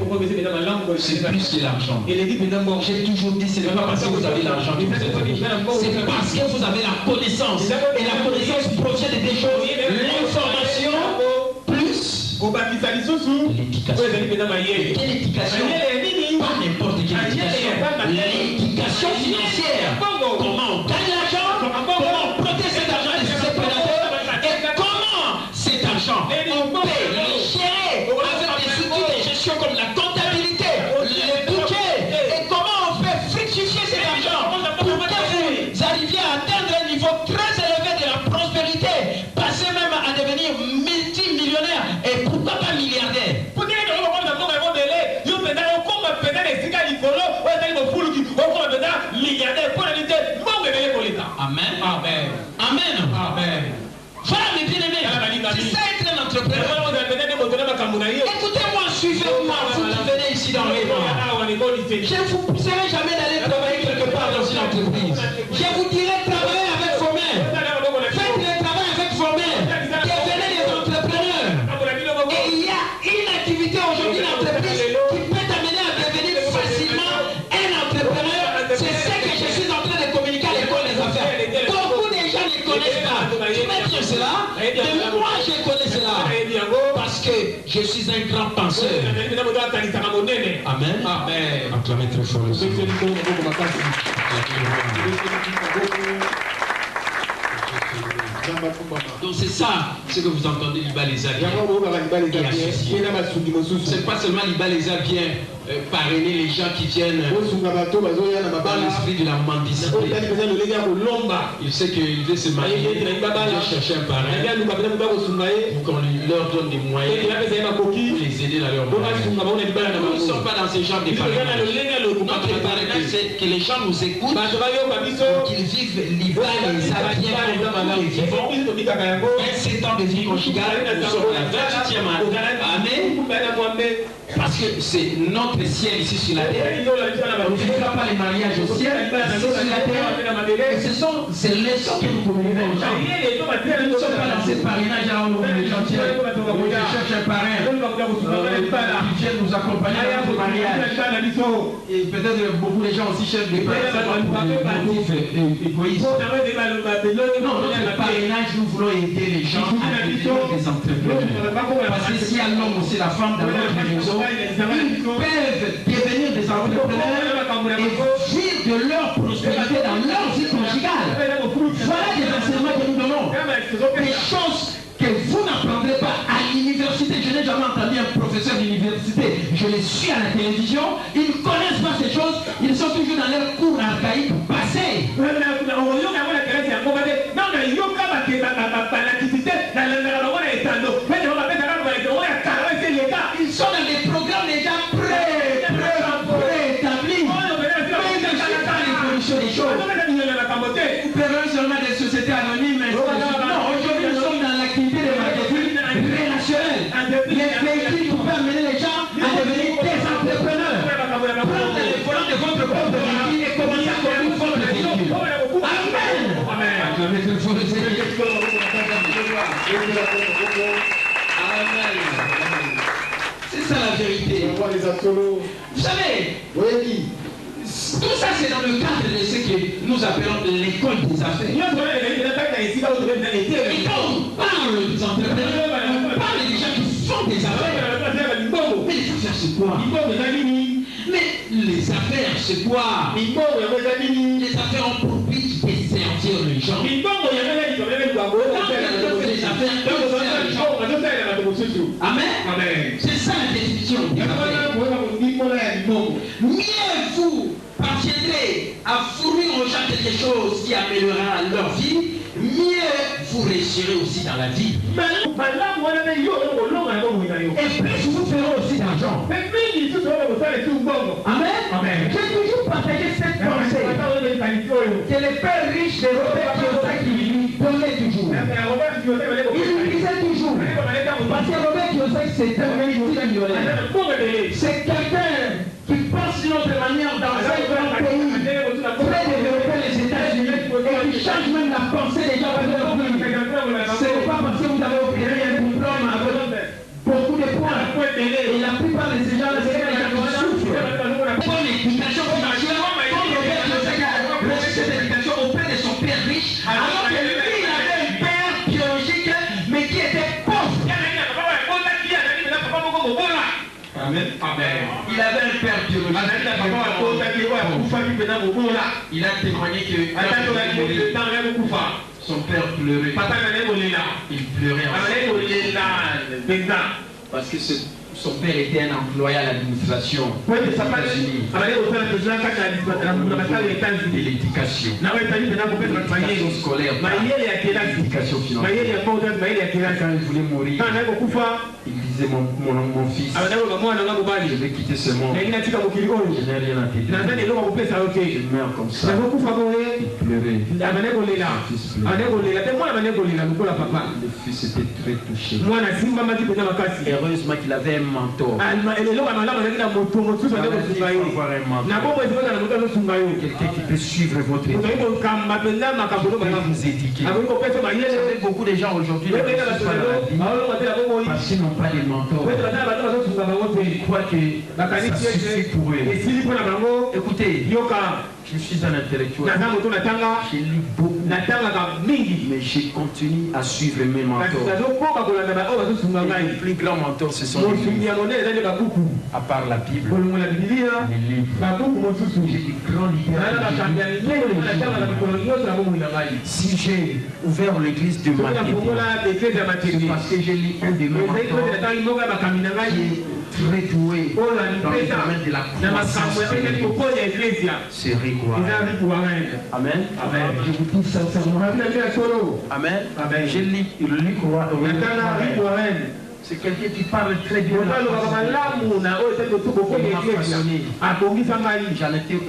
C'est plus que l'argent. J'ai toujours dit, ce n'est pas parce que vous avez l'argent que vous êtes riche. C'est parce que vous avez la connaissance. Et la connaissance provient de deux choses. L'information plus l'éducation. Quelle éducation? Pas n'importe quelle éducation. L'éducation financière. Comment on gagne l'argent? Comment on protège cet argent de ses prédateurs? Et comment cet argent on peut le gérer avec des outils de gestion comme la comptabilité, le budget? Et comment on fait fructifier cet argent pour que vous arriviez à atteindre un niveau très élevé de la prospérité, passer même à devenir multimillionnaire et pourquoi pas milliardaire? Amen. Amen. Amen. Amen. Voilà mes bien-aimés. C'est ça être un entrepreneur. Écoutez-moi, suivez-moi, vous qui venez ici dans les mois. Je ne vous pousserai jamais d'aller travailler quelque part dans une entreprise. Je vous dirai travailler avec vos mains. Faites le travail avec vos mains. Devenez des entrepreneurs. Et il y a une activité aujourd'hui d'entreprise qui peut t'amener à devenir facilement un entrepreneur. C'est ce que je suis en train de communiquer à l'école des affaires. Beaucoup de gens ne connaissent pas. Tu m'as dit cela? Et moi je connais cela. Parce que je suis un grand penseur. Amen. Amen. Acclamez très fort le Seigneur. Donc c'est ça ce que vous entendez Liba les Abiens. C'est pas seulement Liba les Abiens parrainer les gens qui viennent dans l'esprit de la mendicité. Il sait qu'il veut se marier, il veut chercher un parrain pour qu'on leur donne des moyens pour les aider dans leur mariage. Nous ne sommes pas dans ce genre de parrainage. Notre parrainage c'est que les gens nous écoutent, qu'ils vivent Liba les Abiens comme nous les vivons. 27 ans de vie conjugale, nous sommes la 28e année. Parce que c'est notre ciel ici sur la terre. On ne fera pas les mariages au ciel, ici sur la terre. Et c'est leçons que nous communiquons aux gens. Nous ne sommes pas dans ces parrainages-là où les gens tiennent. On cherche un parrain. Qui viennent nous accompagner dans notre mariage. Et peut-être beaucoup de gens aussi cherchent des parrains pour des motifs égoïstes. Non, notre parrainage, nous voulons aider les gens à devenir des entrepreneurs. Parce que si un homme ou si la femme dans notre maison, ils peuvent devenir des entrepreneurs et vivre de leur prospérité dans leur vie conjugale. Voilà des enseignements que nous donnons. Des choses que vous n'apprendrez pas à l'université. Je n'ai jamais entendu un professeur d'université. Je les suis à la télévision. Ils ne connaissent pas ces choses. Ils sont toujours dans leur cours archaïques passés. Ils sont dans des programmes déjà préétablis. Mais ils ne savent pas l'évolution des choses. Nous prévoyons seulement des sociétés anonymes. Non, aujourd'hui nous sommes dans l'activité de marketing relationnel. Les véhicules pour amener les gens à devenir des entrepreneurs. Prendre les volants de votre propre véhicule et commencer à conduire votre véhicule. Amen. Amen. Vous savez, tout ça c'est dans le cadre de ce que nous appelons l'école des affaires. Et quand on parle des entrepreneurs, on parle des gens qui font des affaires. Mais les affaires c'est quoi? Mais les affaires c'est quoi? Les affaires ont pour but de servir les gens. Amen. C'est ça la définition des affaires. Mieux vous parviendrez à fournir aux gens quelque chose qui améliorera leur vie, mieux vous réussirez aussi dans la vie. Et plus vous ferez aussi d'argent. Amen. J'ai toujours partagé cette pensée que les pères riches de Robert Kiyosaki lui donnaient toujours. Il disait toujours. Parce que Robert Kiyosaki c'est un multimillionnaire. C'est quelqu'un qui pense d'une autre manière dans un grand pays très développé, les États-Unis, et qui change même la pensée des gens. C'est pas parce que vous avez obtenu un diplôme avec beaucoup de points. Et la plupart de ces gens-là, c'est des gens qui souffrent. Pour l'éducation financière, comme Robert Kiyosaki a reçu cette éducation auprès de son père riche, alors que lui, il avait un père biologique, mais qui était pauvre. Amen. Il avait un père biologique. Il a témoigné que son père pleurait. Il pleurait parce que son père était un employé à l'administration des États-Unis de l'éducation, l'éducation scolaire, l'éducation financière. Quand il voulait mourir, il disait mon fils, je vais quitter ce monde, je n'ai rien à te dire, je meurs comme ça. Il pleurait. Le fils était très touché. Heureusement qu'il avait un mentor. Quelqu'un qui peut suivre votre éducation, vous éduquer. Vous savez, beaucoup de gens aujourd'hui ne réussissent pas dans la vie parce qu'ils n'ont pas de mentor. Ils croient que ça suffit pour eux. Écoutez, je suis un intellectuel. J'ai lu beaucoup. Mais je continue à suivre mes mentors. Les plus grands mentors, ce sont les livres. À part la Bible, les livres. J'ai des grands leaders. Si j'ai ouvert l'église de marketing, c'est parce que j'ai lu un de mes mentors qui est très doué dans le domaine de la croissance. C'est Rick Warren. Amen. Je vous dis sincèrement. Amen. J'ai lu Rick Warren. C'est quelqu'un qui parle très bien.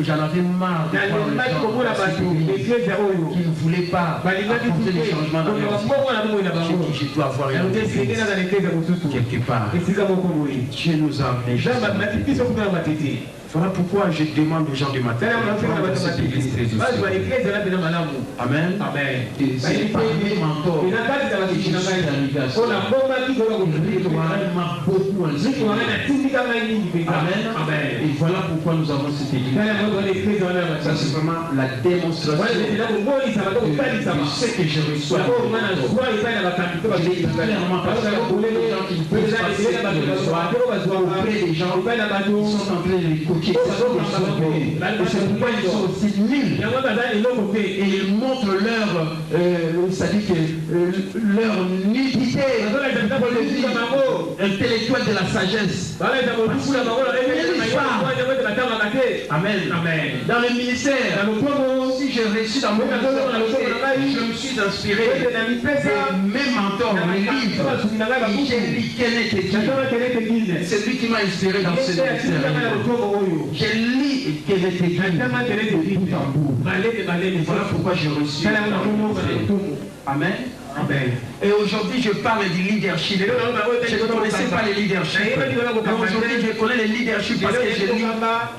J'en avais marre de voir les gens qui ne voulaient pas apporter des changements dans leur vie. J'ai dit, je dois avoir une église quelque part. Dieu nous a amenés. Voilà pourquoi je demande aux gens du matin de cette église très utile. Amen. C'est par mes mentors que je suis dans l'égalité. M'a beaucoup inspiré. Amen. Et voilà pourquoi nous avons cette église. Ça c'est vraiment la démonstration de ce que je reçois. Je l'ai clairement parce qu'il y a beaucoup de gens qui ne peuvent pas ce que je reçois auprès des gens qui sont en train de l'écouter. Et c'est pourquoi ils sont aussi nuls. Et ils montrent leur, leur nudité intellectuelle de la sagesse. Amen. Dans le ministère, si j'ai reçu dans mon ministère, je me suis inspiré de mes mentors, mes livres. C'est lui qui m'a inspiré dans ce ministère. J'ai lu qu'elle était guidée de bout en bout. Voilà pourquoi j'ai reçu. Amen. Et aujourd'hui, je parle du leadership. Je ne connaissais pas le leadership. Mais aujourd'hui, je connais le leadership parce que j'ai lu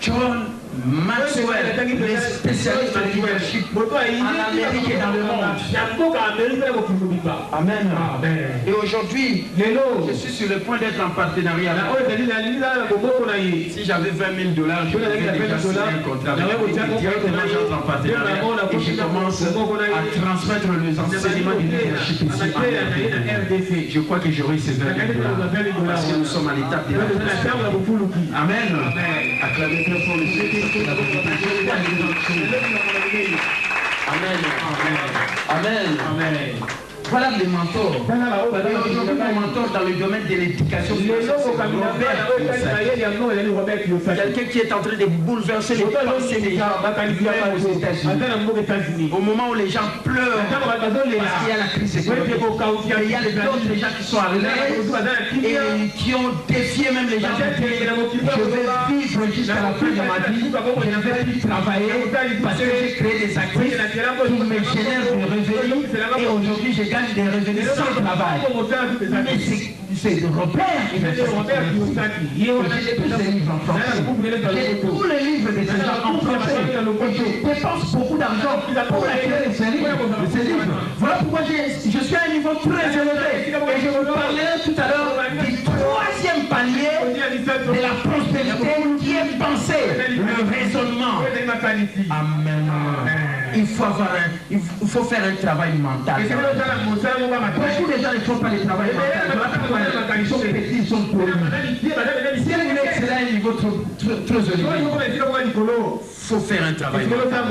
John Maxwell, les spécialistes de leadership en Amérique et dans le monde. Amen. Et aujourd'hui, je suis sur le point d'être en partenariat. Si j'avais $20 000, je vais déjà signer un contrat. Directement, j'entre en partenariat et je commence à transmettre les enseignements du leadership ici. Je crois que j'aurai ces $20 000 parce que nous sommes à l'étape de la transformation. Amen. Acclamez très fort le Seigneur. Amen. Amen. Amen. Voilà les mentors. Aujourd'hui, mon mentor dans le domaine de l'éducation, quelqu'un qui est en train de bouleverser les pensées des gens aux États-Unis. Au moment où les gens pleurent parce qu'il y a la crise économique, il y a d'autres gens qui sont arrivés et qui ont défié même les gens. Je vais vivre jusqu'à la fin de ma vie. Je ne vais plus travailler parce que j'ai créé des actifs qui me génèrent des revenus et aujourd'hui je gagne des revenus sans travail. Mais c'est Robert qui me fait. J'ai tous les livres en français. J'ai tous les livres de ces gens en français. Je dépense beaucoup d'argent pour acquérir ces livres. Voilà pourquoi je suis à un niveau très élevé. Et je vous parlerai tout à l'heure du troisième palier de la prospérité qui est pensé, le raisonnement. Amen. Il faut faire un travail mental. Beaucoup de gens ne font pas le travail mental. Ils sont petits, ils sont connus. Si vous voulez exceller à un niveau trop élevé, il faut faire un travail mental.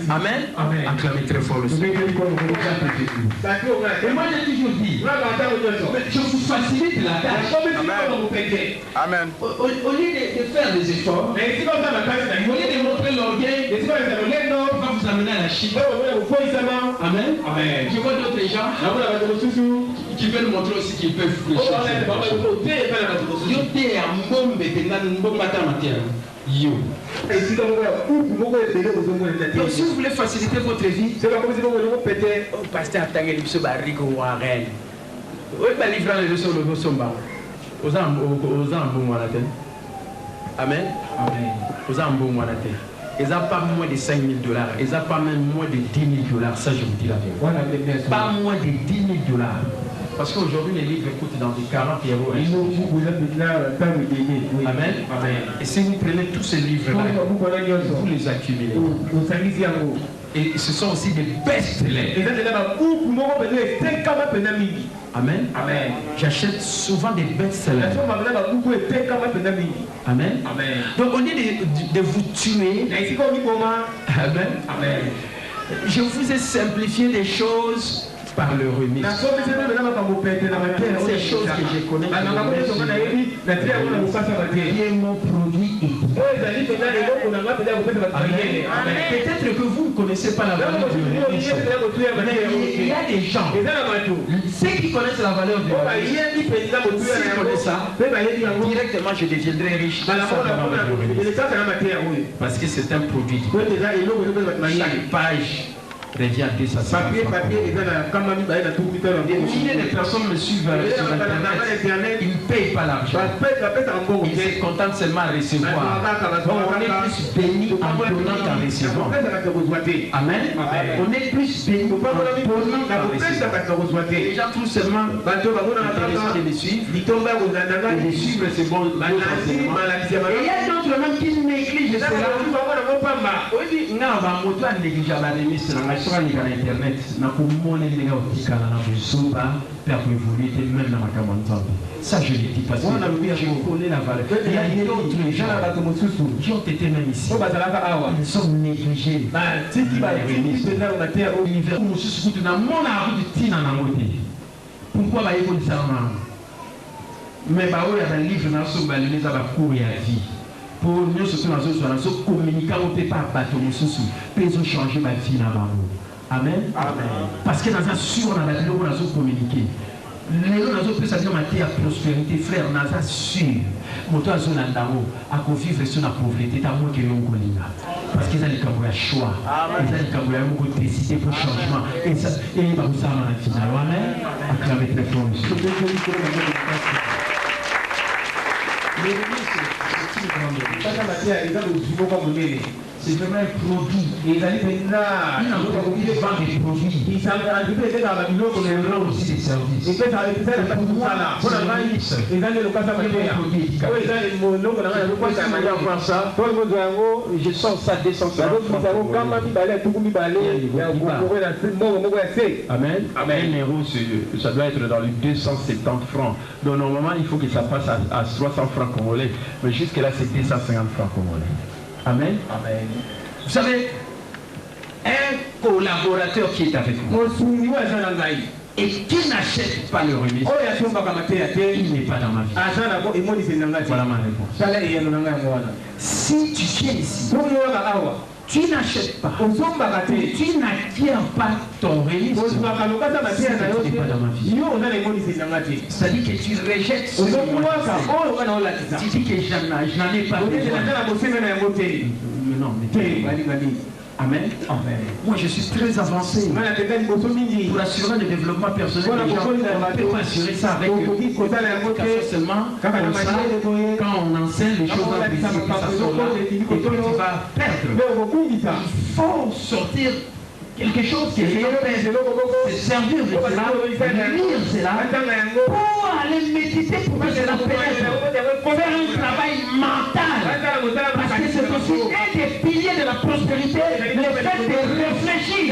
Amen. Acclamez très fort le Seigneur. Et moi j'ai toujours dit, je vous facilite la tâche. Amen. Au lieu de faire des efforts, au lieu de montrer l'orgueil, vous amener à la Chine. Amen. Amen. Je vois d'autres gens qui veulent montrer aussi qu'ils peuvent donc si vous voulez faciliter votre vie, c'est pas comme si vous voulez pasteur Tangeli se barrique au Warren. Oui, bah livre les leçons de vos sombas. Aux ambons à la tête. Amen. Amen. Aux ambons à la tête. Ils n'ont pas moins de $5 000. Ils n'ont pas même moins de $10 000. Ça, je vous dis la vérité. Pas moins de $10 000. Parce qu'aujourd'hui, les livres coûtent dans des 40 €. Amen. Amen. Et si vous prenez tous ces livres-là, vous les accumulez. Et ce sont aussi des best-sellers. Amen. Amen. J'achète souvent des best-sellers. Amen. Amen. Donc au lieu de vous tuer, Amen. Amen. Je vous ai simplifié des choses par le remise. Ces choses que je connais, qui est mon produit. Peut-être que vous ne connaissez pas la valeur du remise. Mais il y a des gens, ceux qui connaissent la valeur du remise, s'ils connaissent ça, directement je deviendrai riche. Parce que c'est un produit. Chaque page revient à 200. Des milliers de personnes me suivent sur Internet. Ils ne payent pas l'argent. Ils se contentent seulement à recevoir. On est plus béni en donnant qu'en recevant. Amen. On est plus béni en donnant qu'en recevant. Les gens trouvent seulement intéressant de les suivre. Et les suivre, c'est bon. Et il y a d'autres même qui négligent cela. Sur Internet, ça je le dis parce que je connais la valeur. Il y a d'autres gens qui ont été même ici. Ils sont négligés. Pourquoi il faut dire ça? Mais il y a un livre dans ce cours et à vie. Pour nous, ce sont les communiquants, on ne peut pas battre nos sous, ils ont changé ma vie là-bas. Amen. Amen. Parce que dans un sûr, on a communiqué. Les gens ont pu savoir ma prospérité, frère, on a sûr. Mon toit zone d'amo, à vivre sur la pauvreté, t'as moins que l'on connaît. Parce qu'ils ont le choix. Ils ont le décider pour changement. Et ça, et il va vous avoir un final. Amen. Acclamez très fort. C'est vraiment un produit. Il a dit que vend des produits. Il vend aussi des services. Je sens ça descendre. Amen. Amen. Un euro, ça doit être dans les 270 francs. Donc normalement, il faut que ça passe à 300 francs congolais. Mais jusque-là, c'est 250 francs congolais. Amen. Amen. Vous savez, un collaborateur qui est avec moi et qui n'achète pas le remise, il n'est pas dans ma vie. Voilà ma réponse. Si tu viens ici, tu n'achètes pas, tu n'acquiers pas ton remise, tu n'es pas dans ma vie. C'est-à-dire que tu rejettes ce que tu dis que je n'en ai pas besoin. Non, mais Amen. Amen. Moi, je suis très avancé pour assurer le développement personnel. On ne peut pas assurer ça avec seulement quand on enseigne les choses dans les que ça sort là et que tu vas perdre. Il faut sortir quelque chose qui est réel, c'est servir de cela, lire cela, pour aller méditer, pour que cela pénètre, faire un travail mental, parce que c'est aussi un des piliers de la prospérité, le fait de réfléchir.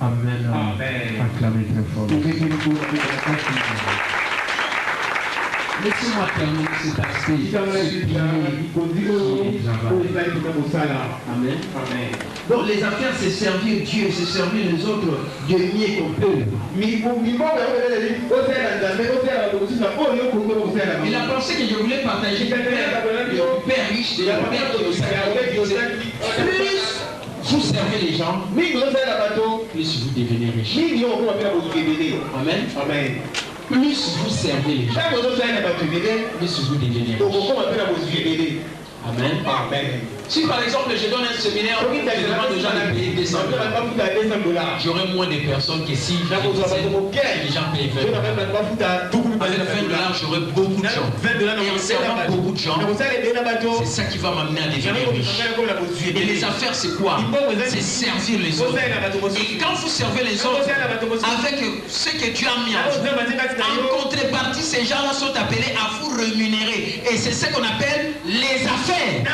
Amen. Amen. Acclamez très fort. Laissez-moi terminer cet aspect. Amen. Amen. Donc les affaires, c'est servir Dieu, c'est servir les autres de mieux qu'on peut. Et la pensée que je voulais partager, le Père riche et le Père de plus vous servez les gens, plus vous devenez riche. Amen. Amen. Plus vous servez les gens, plus vous devenez riche. Amen. Amen. Si par exemple je donne un séminaire, je demande aux gens de payer 200 $, j'aurai moins de personnes que si les gens payent 20 $. Avec 20 $, j'aurai beaucoup de gens. Et en servant beaucoup de gens, c'est ça qui va m'amener à devenir riche. Et les affaires, c'est quoi? C'est servir les autres. Et quand vous servez les autres, avec ce que Dieu a mis en vous, en contrepartie, ces gens-là sont appelés à vous rémunérer. Et c'est ce qu'on appelle les affaires.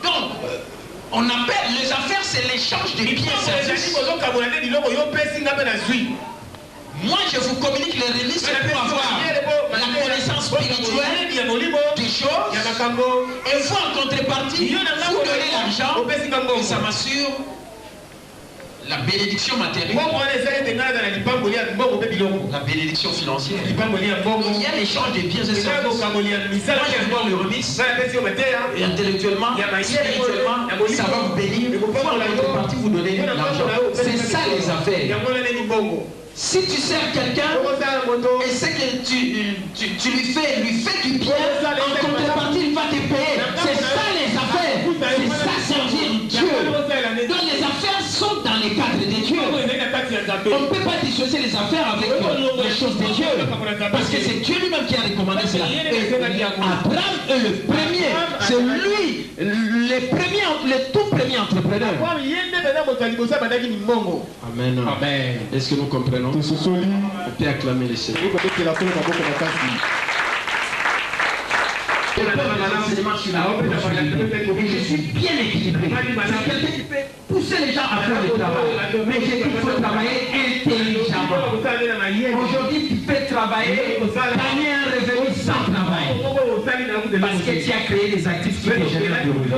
Donc, on appelle les affaires, c'est l'échange de biens et services. Moi, je vous communique les remises pour avoir la connaissance spirituelle des choses. Et vous, en contrepartie, vous donnez l'argent et ça m'assure la bénédiction matérielle, la bénédiction financière. Il y a l'échange des biens et services. Moi, je vois le remise et intellectuellement, spirituellement, ça va vous bénir. Vous, en contrepartie, vous donnez l'argent. C'est ça les affaires. Si tu sers quelqu'un et c'est que tu lui fais du bien, en contrepartie, il va te payer. C'est ça les affaires. C'est ça servir Dieu. Donc les affaires sont dans les cadres de Dieu. On ne peut pas dissocier les affaires avec les choses de Dieu. Parce que c'est Dieu lui-même qui a recommandé cela. Abraham est le premier. C'est lui, le tout premier entrepreneur. Amen. Amen. Est-ce que nous comprenons? On peut acclamer le Seigneur. Et je suis bien équilibré. C'est quelqu'un qui peut pousser les gens à faire le travail. Mais j'ai dit qu'il faut travailler intelligemment. Aujourd'hui, tu peux travailler, gagner un revenu sans travail. Parce que tu as créé des actifs qui te génèrent du revenu.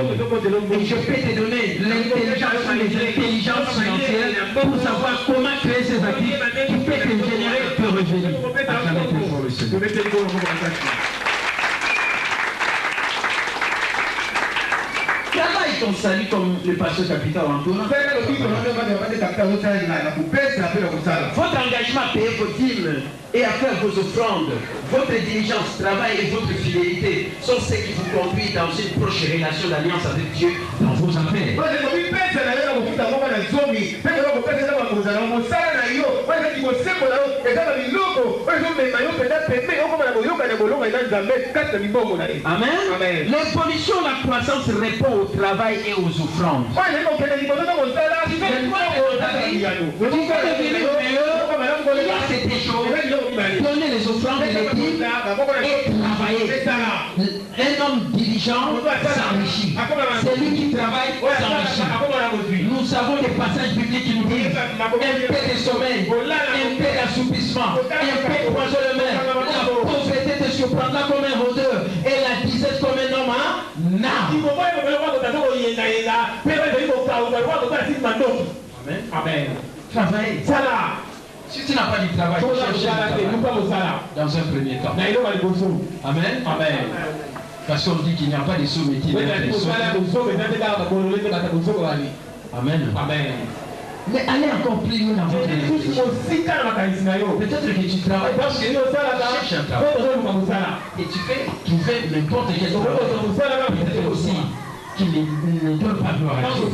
Et je peux te donner l'intelligence ou les intelligences financières pour savoir comment créer ces actifs qui peuvent te générer peu de revenus. Acclamez très fort le Seigneur. Travaille ton salut comme le pasteur capitaine Antoine. Votre engagement à payer vos dîmes et à faire vos offrandes. Votre diligence, travail et votre fidélité sont ce qui vous conduit dans une proche relation d'alliance avec Dieu dans vos affaires. Amen. L'évolution, la croissance répond au travail et aux offrandes. Tu veux devenir meilleur, il y a cette chose. Donner les offrandes de l'équipe et travailler. Un homme diligent s'enrichit. C'est lui qui travaille s'enrichit. Nous avons des passages bibliques qui nous disent un peu de sommeil, un peu d'assoupissement, un peu de croiser le main. La pauvreté te surprendra comme un rôdeur et la disette comme un homme à nard. Amen. Travail. Si tu n'as pas du travail, tu cherches dans un premier temps. Amen. Amen. Parce qu'on dit qu'il n'y a pas de sous-métier. Amen. Amen. Mais allez encore plus loin dans votre église. Peut-être que tu travailles parce que tu cherches un travail. Et tu fais trouver n'importe quel travail. Peut-être aussi qu'il ne donne pas gloire à Dieu.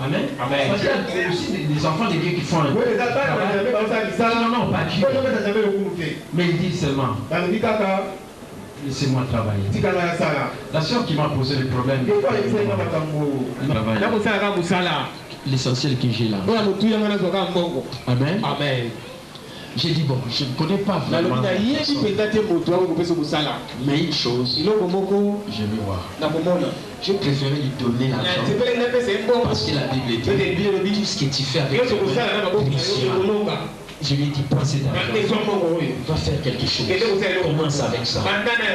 Amen. Amen. Parce qu'il y a aussi des enfants de Dieu qui font un travail. Non, pas Dieu. Mais ils disent seulement, laissez-moi travailler. La soeur qui m'a posé le problème, l'essentiel que j'ai là. Amen. Amen. J'ai dit, bon, je ne connais pas vraiment. Mais une chose, je vais voir. Je préférais lui donner l'argent. Parce que la Bible dit, tout ce que tu fais avec ton main, je lui ai dit, prends cet argent, va faire quelque chose. Commence avec ça.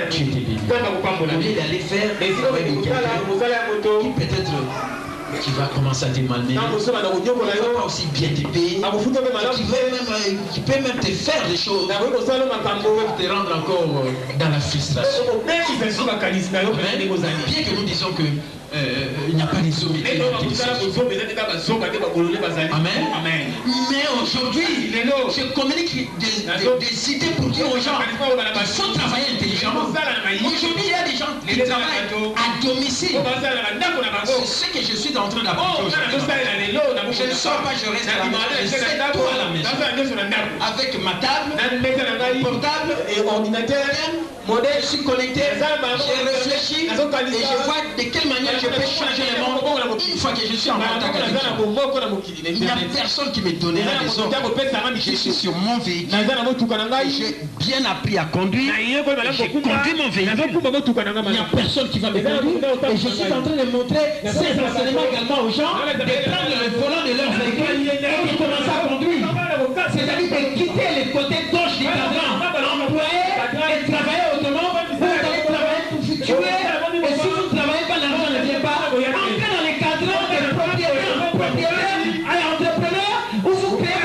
Tu étais béni. Au lieu d'aller faire un travail de quelqu'un qui peut-être qui va commencer à te malmener, qui ne va pas aussi bien te payer, qui peut même te faire des choses, qui peuvent te rendre encore dans la frustration. Bien que nous disons que il n'y a pas les hommes. Amen. Amen. Mais aujourd'hui, je communique des idées pour dire aux gens qu'il faut travailler intelligemment. Aujourd'hui, il y a des gens qui travaillent à domicile. C'est ce que je suis en train d'apprendre. Je ne sors pas, je reste à la maison. Je fais tout à la maison. Avec ma table, portable et ordinateur, modèle, je suis connecté. J'ai réfléchi et je vois de quelle manière je peux changer le monde une fois que je suis en contact avec les gens. Il n'y a personne qui me donnait la raison. Je suis sur mon véhicule. J'ai bien appris à conduire. J'ai conduit mon véhicule. Il n'y a personne qui va me conduire. Et je suis en train de montrer ces enseignements également aux gens de prendre le volant de leur véhicule et de commencer à conduire. C'est-à-dire de quitter les côtés gauche du cadran, employer et travailler autrement. Vous allez travailler pour fluctuer. Et si vous ne travaillez pas, l'argent ne vient pas. Entrez dans les cadrans des propriétaires et entrepreneurs où vous créez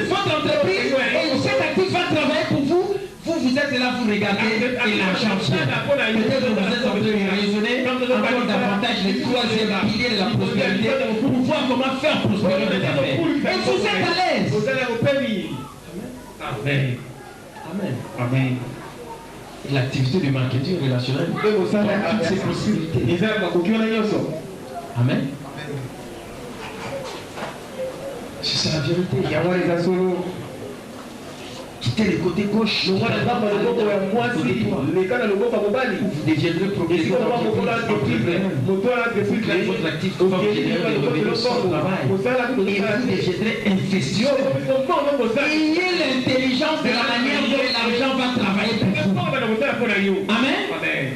votre entreprise et cet actif va travailler pour vous. Vous êtes là, vous regardez et l'argent vient. Peut-être que vous êtes en train de raisonner encore davantage le troisième pilier de la prospérité pour voir comment faire prospérer les affaires. Et vous êtes à l'aise. Amen. Amen. Amen. L'activité du marketing relationnel toutes ces possibilités. Amen. C'est ça la vérité. Quittez le côté gauche. Vous deviendrez propriétaire votre actif pour générer des revenus sans travail. Et vous deviendrez investisseur. Ayez l'intelligence de la manière dont l'argent va travailler pour vous. Amen.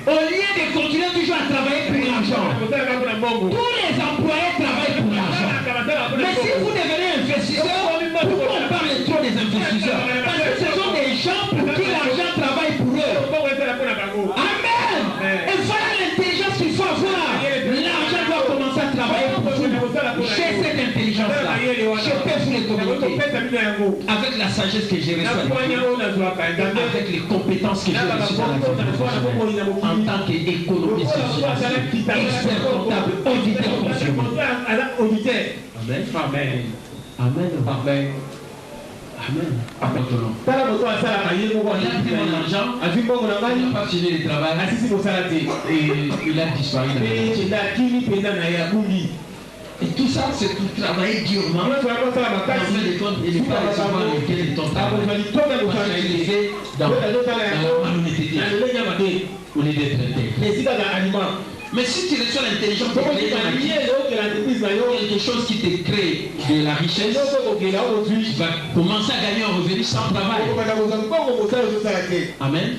Au lieu de continuer toujours à travailler pour l'argent, tous les employés travaillent pour l'argent. Mais si vous devenez investisseur, pourquoi on parle trop des investisseurs? Parce que ce sont des gens pour qui l'argent travaille pour eux. Amen. Et voilà l'intelligence qu'il faut avoir. L'argent doit commencer à travailler pour vous. J'ai cette intelligence-là. Je peux vous les communiquer. Avec la sagesse que j'ai reçue. Avec les compétences que j'ai reçues dans la vie. En tant qu'économiste financier, expert comptable, auditeur consommé. Amen. Amen. Amen. Amen. Amen. Avec ton nom. Il a pris mon argent, il n'a pas fini le travail et il a disparu. Et tout ça, c'est pour travailler durement. Il n'est pas recevoir lequel est ton travail. Parce qu'il était dans la malhonnêteté. Au lieu d'être intègre. Mais si tu reçois l'intelligence, quelque chose qui te crée de la richesse, tu vas commencer à gagner un revenu sans travail. Amen.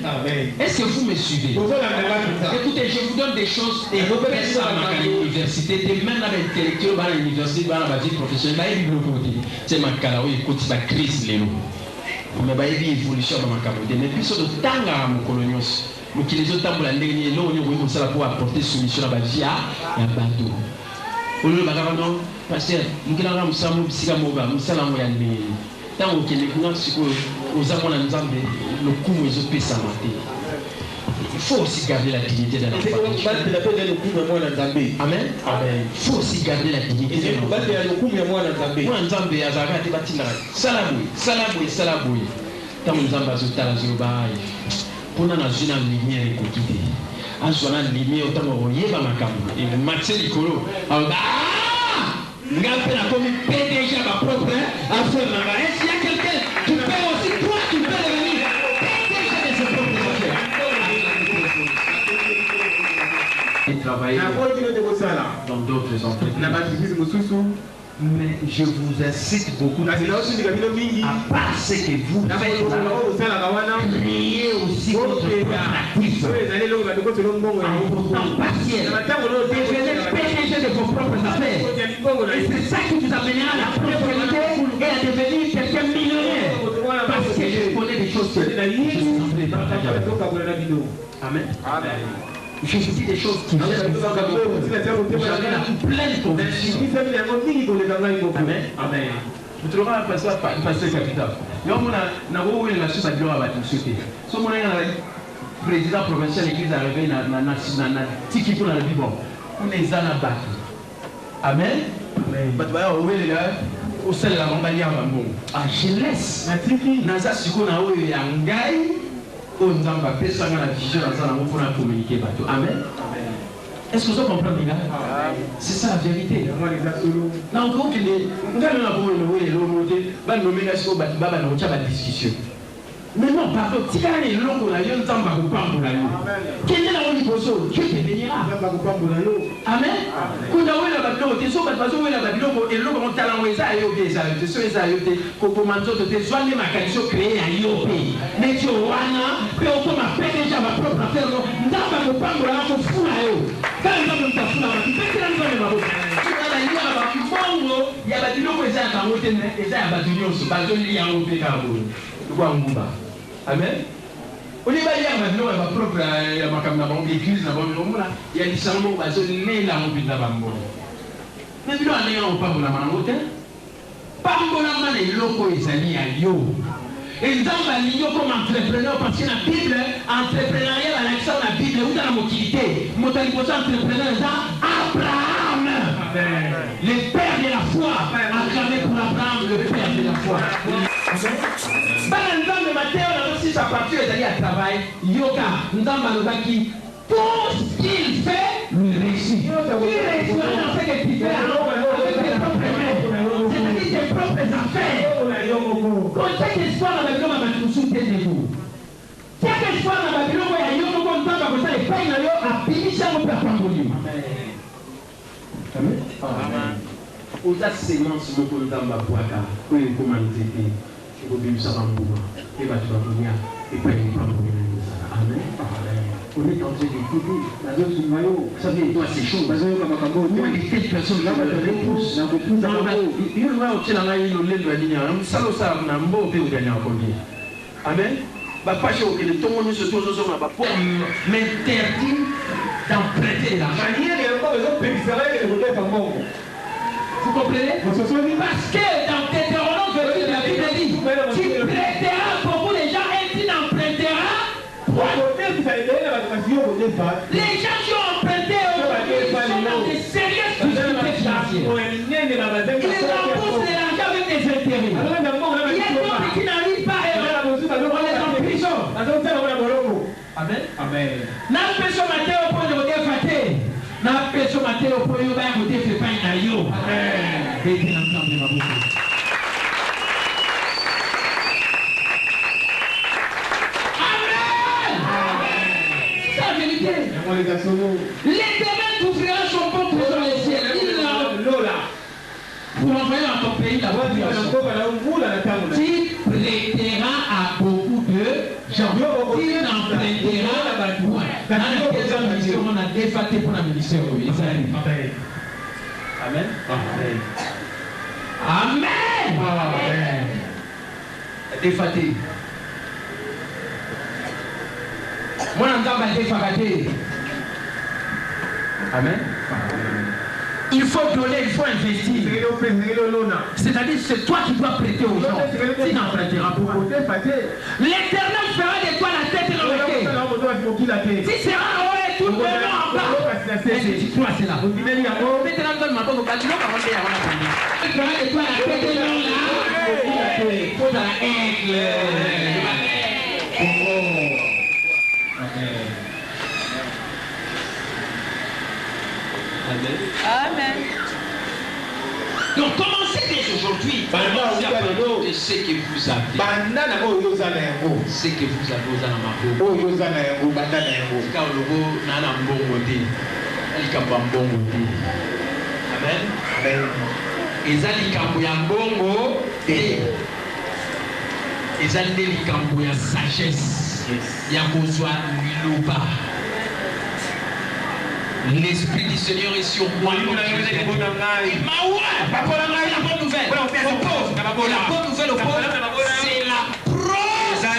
Est-ce que vous me suivez? Écoutez, je vous donne des choses et vous faites ça à l'université. Même à l'intellectuel, à l'université, à la vie professionnelle, c'est ma caraoui, écoute, c'est la crise. Mais il y a une évolution dans ma carotte. Mais puis, sur le temps, mon colonios. Donc les autres temps pour la dernière là on est pour apporter solution à la vie à bateau. Au lieu de non pasteur nous qui n'avons pas nous bisika moba nous sala mo ya ndé tant que les gens si aux amants na nzambe le coup ils ont payé ça maté. Il faut aussi garder la dignité dans la famille. Amen. Amen. Il faut aussi garder la dignité. Moi nzambe azaka te batinga salaboui tant nzambe azotala zoba pour la lumière et côté. En soit la lumière, autant qu'on y va ma caméra. Et le match l'écolo. Alors, regarde la comme PDG ma propre affaire. Est-ce qu'il y a quelqu'un qui peut aussi, toi, tu peux devenir PDG de ses propres affaires. Et travailler dans d'autres entreprises. Mais je vous incite beaucoup à part ce que vous faites, créez aussi votre pratique en temps partiel. Devenez PDG de vos propres affaires. Et c'est ça qui vous amènera à la prospérité et à devenir quelqu'un millionnaire. Parce que je connais des choses que je suis en train de partager avec vous. Amen. Je vous dis des choses qui viennent de vous avez la pleine conviction. Amen. Amen. Vous trouvez un pasteur capital. Mais on a la chose à dire à la société. Si on a un président provincial de l'église arrivé dans la Tiki pour la Bible, on est à la batte. Amen. Au sein de la Mambalie à Mambo. À Jeunesse, Naza Siko na Oyo Yangai. On a besoin de la vision pour communiquer. Amen. Est-ce que vous comprenez? C'est ça la vérité. Donc, discussion. Mais non, pardon, si tu as une longue la yon tamba ou pas pour la yon. Quel est la route pour ça? Dieu te bénira. Amen. Quand on a la Babylone, tu sais pas parce que la Babylone et l'eau on talent ou ça yo bien ça, tu sais ça yo te kokomanzo te soigner ma qualité créée à yo pays. Mais tu wana, pe on comme appeler déjà ma propre affaire non, ndamba ko pambola ko funa yo. Quand on me tafuna, tu peux la nzambe mabo. Tu vas la lire ba bongo, ya Babylone ça ba wote ne, ça ba dunyo so, ba zoli ya wote ka bo. Quoi ngumba. Amen. On est baillé à maintenant, ma propre église, il y a des sermons qui sont nés là, on peut la bambo. Mais nous, on n'est pas pour la mangote. Pas pour la main, les locaux, ils allaient à yo. Et dans la ligne comme entrepreneur, parce que la Bible, entrepreneuriat, la Bible, où dans la motilité, modalité entrepreneur, Abraham, le père de la foi, acclamé pour Abraham, le père de la foi. Dans le matin, on a aussi sa partie d'aller à travail. Yoga, nous avons tout ce qu'il fait, lui réussit. Il réussit dans ce qu'il fait avec ses propres mains, c'est-à-dire ses propres affaires. Quand chaque espoir dans la Bible, on va tout soutenir de vous. Chaque espoir dans la Bible, on va y aller comme ça, comme ça, et pas y aller à Bilisha ou à Pangoli. Amen. Amen. Aux assémences, nous pouvons nous embarquer pour une commande. Et va tu vas venir et pas une femme. Amen. On est en train d'écouter. Vous savez, toi, c'est chaud. Moi, les quelques personnes qui me repoussent. Il y a Amen. M'interdit d'emprunter de l'argent. Vous comprenez? Parce que dans Deutéronome, la Bible dit, tu prêteras, beaucoup de gens, et tu n'emprunteras point. Les gens qui ont emprunté, ils sont dans des sérieuses difficultés financières. Ils remboursent de l'argent avec des intérêts. Il y a d'autres qui Amen. Amen. Na peso Matteo pour le défater. Na peso Matteo pour yo ba côté fait pas na yo. Amen. Mettez l'ensemble ma bouche. Amen. C'est la vérité. L'Éternel t'ouvrira son bon trésor dans les ciels. Il l'a pour envoyer dans ton pays la population. Tu prêteras à beaucoup de gens. Tu n'en prêteras à point. Dans la mission, on a défaté pour la ministère. Amen. Amen. Amen. Amen. Défaté. Moi, j'entends défaté. Amen. Il faut donner, il faut investir. C'est-à-dire c'est toi qui dois prêter aux gens. Tu n'en prêteras pas. L'Éternel fera de toi la tête et l'oreille. Tu seras en tout le monde en bas. Tu crois cela. Maintenant, donne-moi pas vos bâtiments. Il fera de toi la tête et l'oreille. Il faut la aigle. Amen. Donc commencez dès aujourd'hui à de ce que vous avez. Ce que vous avez aux Anamabo. Car le beau n'a un bon côté. Il y a un bon côté. Amen. Ils ont un bon côté. Ils ont une sagesse. Il y a besoin de l'ouba. L'Esprit du Seigneur est sur moi. Il m'a ouvert. La bonne nouvelle. La bonne nouvelle au pauvre, c'est la prospérité. La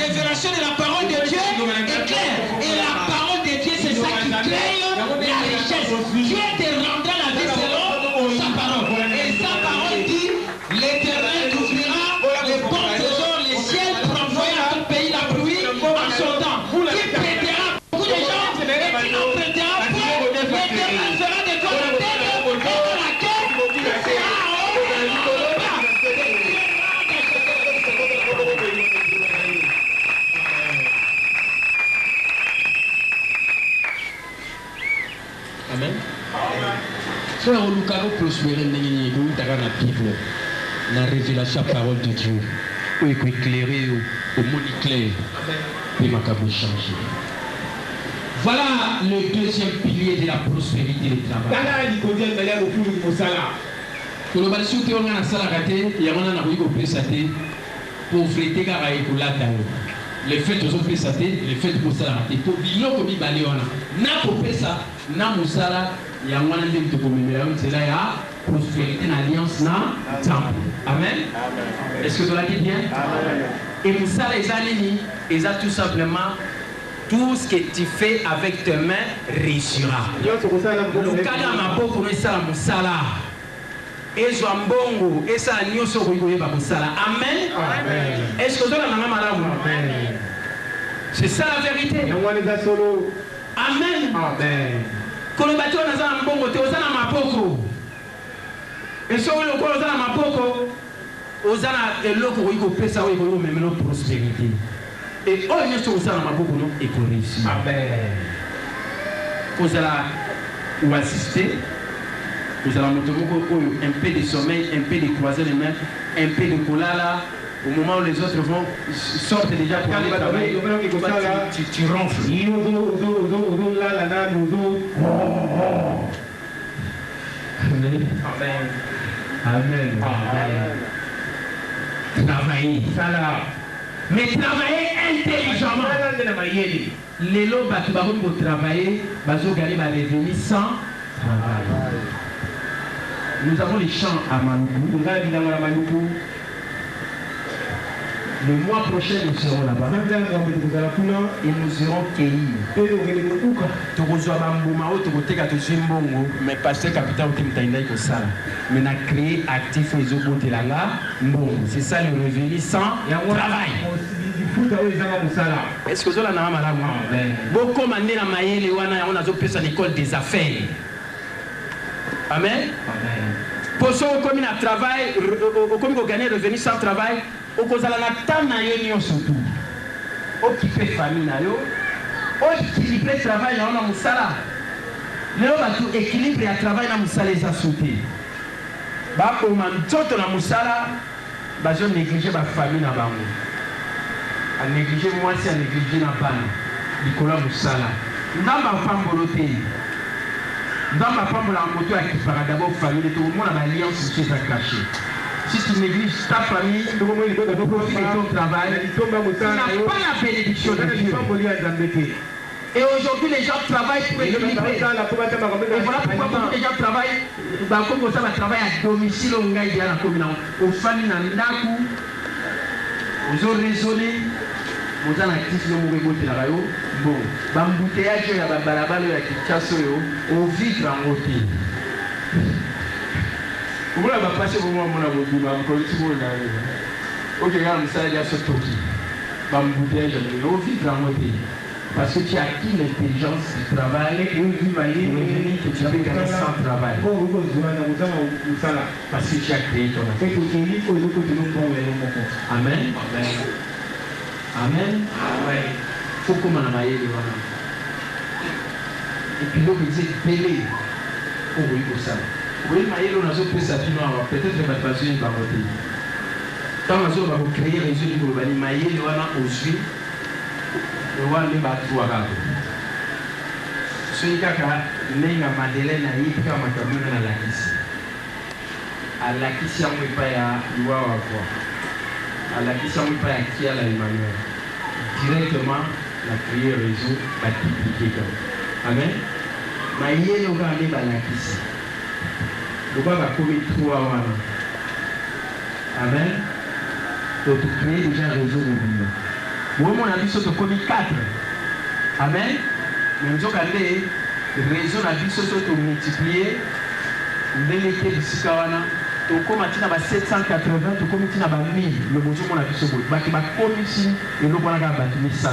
révélation de la parole de Dieu est claire. Et la parole de Dieu, c'est ça qui crée la richesse. Dieu te rendra la vie selon sa parole. Et sa parole dit, l'Éternel t'ouvrira les bons trésors, les ciels, pour envoyer à ton pays la pluie en son temps. Tu prêteras beaucoup de gens. Et tu n'en prêteras pas. L'Éternel fera de toi la tête et de la quête. Tu seras en haut et en bas. Amen. Frère Lucano prospérer dans la Bible, la révélation la parole de Dieu, où il faut éclairer au monde clair, et ma cabo changer. Voilà le deuxième pilier de la prospérité du travail. Pour le bal souté on a la salle raté, il y a un an où il pauvreté car les fêtes aux opésatés, les fêtes pour ça raté. Pour bilo comme il balé on a. Na pour ça, na musala, il y a un an de commémorer, c'est là il y a prospérité en alliance na temple. Amen. Est-ce que vous l'avez bien? Amen. Et musala les années, ils ont tout simplement tout ce que tu fais avec tes mains réussira. Le cas de ma peau pour ça la musala. Et Zwambongo, et ça n'y a pas de musala. Amen. Est-ce que vous avez la maman madame? C'est ça la vérité. Amen. Quand le bateau n'a pas de bongo, tu as ma poko. Et si on a ma poko, on a le loco où il peut ça, il faut même notre prospérité. Et oh, il y a chose à ma beaucoup et pour réussir. Amen. Vous allez ou assister, vous allez monter un peu de sommeil, un peu de croiser les mains, un peu de colala. Au moment où les autres vont sortent déjà pour aller travailler, tu ronfles. Amen. Amen. Amen. Travailler. Mais travailler intelligemment. Les lots pour travailler, ils gagner des revenus sans travail. Nous avons les champs à Manoukou. Le mois prochain, nous serons là-bas. Et nous irons cueillir. Mais pasteur capitaine mais on a créé actif les autres de la c'est ça le revenu sans travail. Est-ce que vous avez beaucoup commandé la maïe, on a fait l'école des affaires. Amen. Pour ceux qui ont travail, qui ont gagné revenu sans travail, au cause de la table surtout. occuper famille na yo, équilibrer travail na on musala. Leo batu équilibre ya travail na musala eza sauté. Ba ko mantoto na musala, ba zo négliger ba famille na bango. A négliger moi si a négliger na bana. Nicolas musala. Ndamba pambolo te. Ndamba pambola moto ya kipara d'abord famille tout le monde a l'alliance qui est cachée. Si tu négliges ta famille, tu profites de ton travail, tu n'as pas la bénédiction de Dieu. Et aujourd'hui, les gens travaillent pour équilibrer. Et voilà pourquoi beaucoup de gens travaillent, comme ça, va travailler à domicile, on gagne bien la commune. Aux familles, aux autres raisonnés, aux actifs, bon, bambouteillage, il y a des balabala, il y a des cassos, on vit en route. Vous voulez passer pour moi, mon avocat, je vais vous dire. Ok, regarde, ça y a ce truc. Bambouteillage, on vit en route. Parce que tu as acquis l'intelligence du travail, que tu peux gagner sans travail. Parce que tu as créé ton affaire. Amen. Amen. Amen. Faut qu'on m'en aille. Et puis l'autre disait belé. Oh oui, pour ça. Oui, mais on a fait ça peut-être que ma passion va voter. Quand on va créer un réseau du global, il y a aussi. Le roi n'est pas tout à l'heure. Ce qui est le Madeleine a été comme un camion à la Kissi. À la Kissi, on ne peut pas y avoir. À la Kissi, on ne peut pas y avoir Emmanuel. Directement, la prière réseau va dupliquer. Amen. Mais il y a le gars qui est à la Kissi. Le gars va commettre 3 ans. Amen. Donc, tu crées déjà un réseau de vie. Moi, on a vu ce commis 4. Amen. Mais nous avons regardé, raison a vu ce que multiplier. Nous avons été ici, nous avons 780, nous avons 1000. Le bonjour, on a vu ce que nous avons ici, et nous avons battu 100.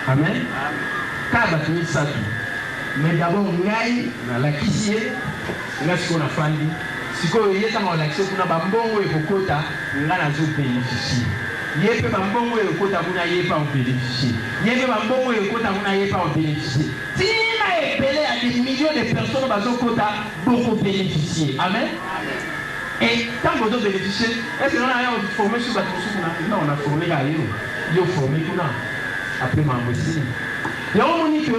Amen. Car battu 100. Mais d'abord, nous avons la kissier, nous avons ce qu'on a fait. Si vous avez l'accès, nous avons bon et beaucoup de temps, nous avons bénéficié. Il y a des gens qui ont pas bénéficié. Il y a des gens qui ont pas bénéficié. Si il a appelé à des millions de personnes qui ont beaucoup bénéficié. Amen. Et tant que vous bénéficiez, est-ce que nous avons formé sur votre souffle? Non, on a formé là. Il a formé tout là. Après, ma aussi. Il y a un moment que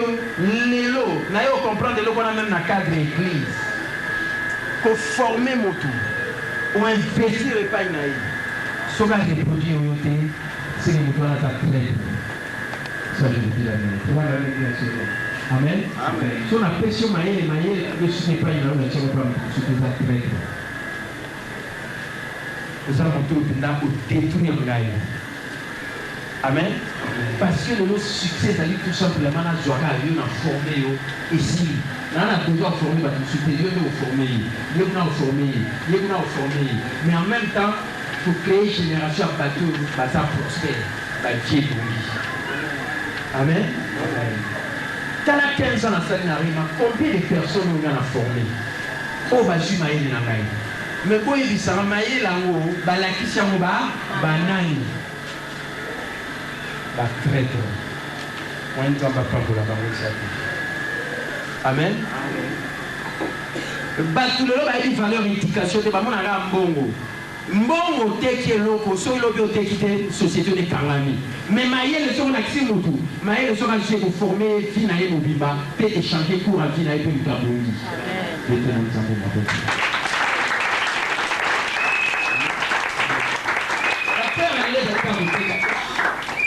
les lots, nous avons compris les lots qu'on a même dans le cadre de l'église. Qu'on forme mon tour. On investit le pain. Ce qui est produit au côté, c'est que nous avons la traite. Ça, je le dis la vérité. Amen. Amen. Si on a pression, le soutien pas une autre, on va soutenir la traite. Nous allons tout détruire le gars. Amen. Parce que le succès, c'est tout simplement la joie à Dieu, on a formé ici. On a besoin de former, on a formé, on a formé. Mais en même temps, pour créer une génération à bateau, ça prospère, Dieu pour lui. Amen. Dans la 15 ans, combien de personnes on a formé? Oh, bah, je suis maïe de la maïe. Mais quand il dit ça, maïe là-haut, bah, la question, bah, nani. Bah, traître. On ne va pas pour la banque. Amen. Bah, tout le monde a une valeur d'éducation, de mon arabe bongo. Mbongo teki loko so ilobi otekite société de Kangami mais maïe le son l'accès mutu maïe le son l'accès pour former fina et mobimba peut échanger pour un fina et pour le tabongi.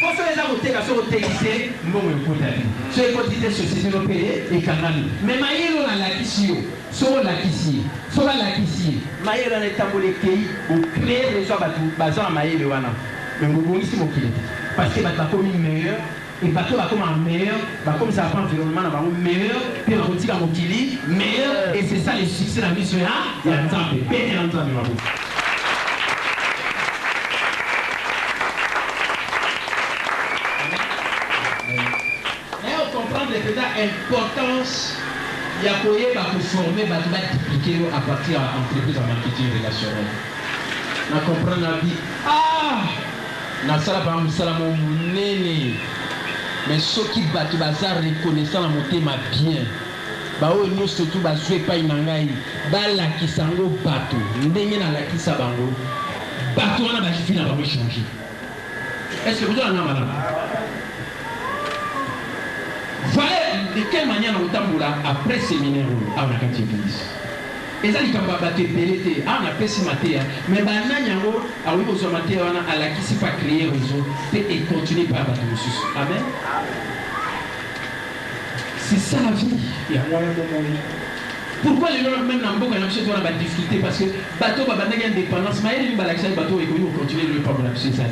Pour ceux les avocats sont otekite mbongo ekotali so ekotite société no paye et Kangami mais maïe on a la kisio so la kisio so la kisio maïe on a tambole kei au créer les gens basant à maïe le wana mais vous bonissez mon kili parce que va comme meilleur et bateau va comme un meilleur va comme ça prend environnement va meilleur puis on retire mon kili meilleur et c'est ça le succès de la mission là il y a un temps péter un temps de l'importance, il y a pour former, dupliquer à partir de l'entreprise en marketing relationnel. On comprend la vie. Ah! nasala pa musala mo munene mais soki bato baza reconnaissant na motema bien bao nyonso tu bazwe epai na ngai balakisa yango bato ndenge nalakisa bango bato wana bajivi na bango changer. Est-ce que vous avez un malamu? Voilà de quelle manière nous tamboula après séminaire à la église. Et ça, il faut battre belete. Ah, on a fait maté, mais maintenant yango, ah oui, vous maté, on a la qui s'est pas créé réseau et continuer par battre monsieur. Amen. C'est ça la vie. Pourquoi les gens même dans beaucoup on a des difficultés parce que bateau va battre indépendance, mais il va l'accès bateau et qu'on continue le pas pour la société.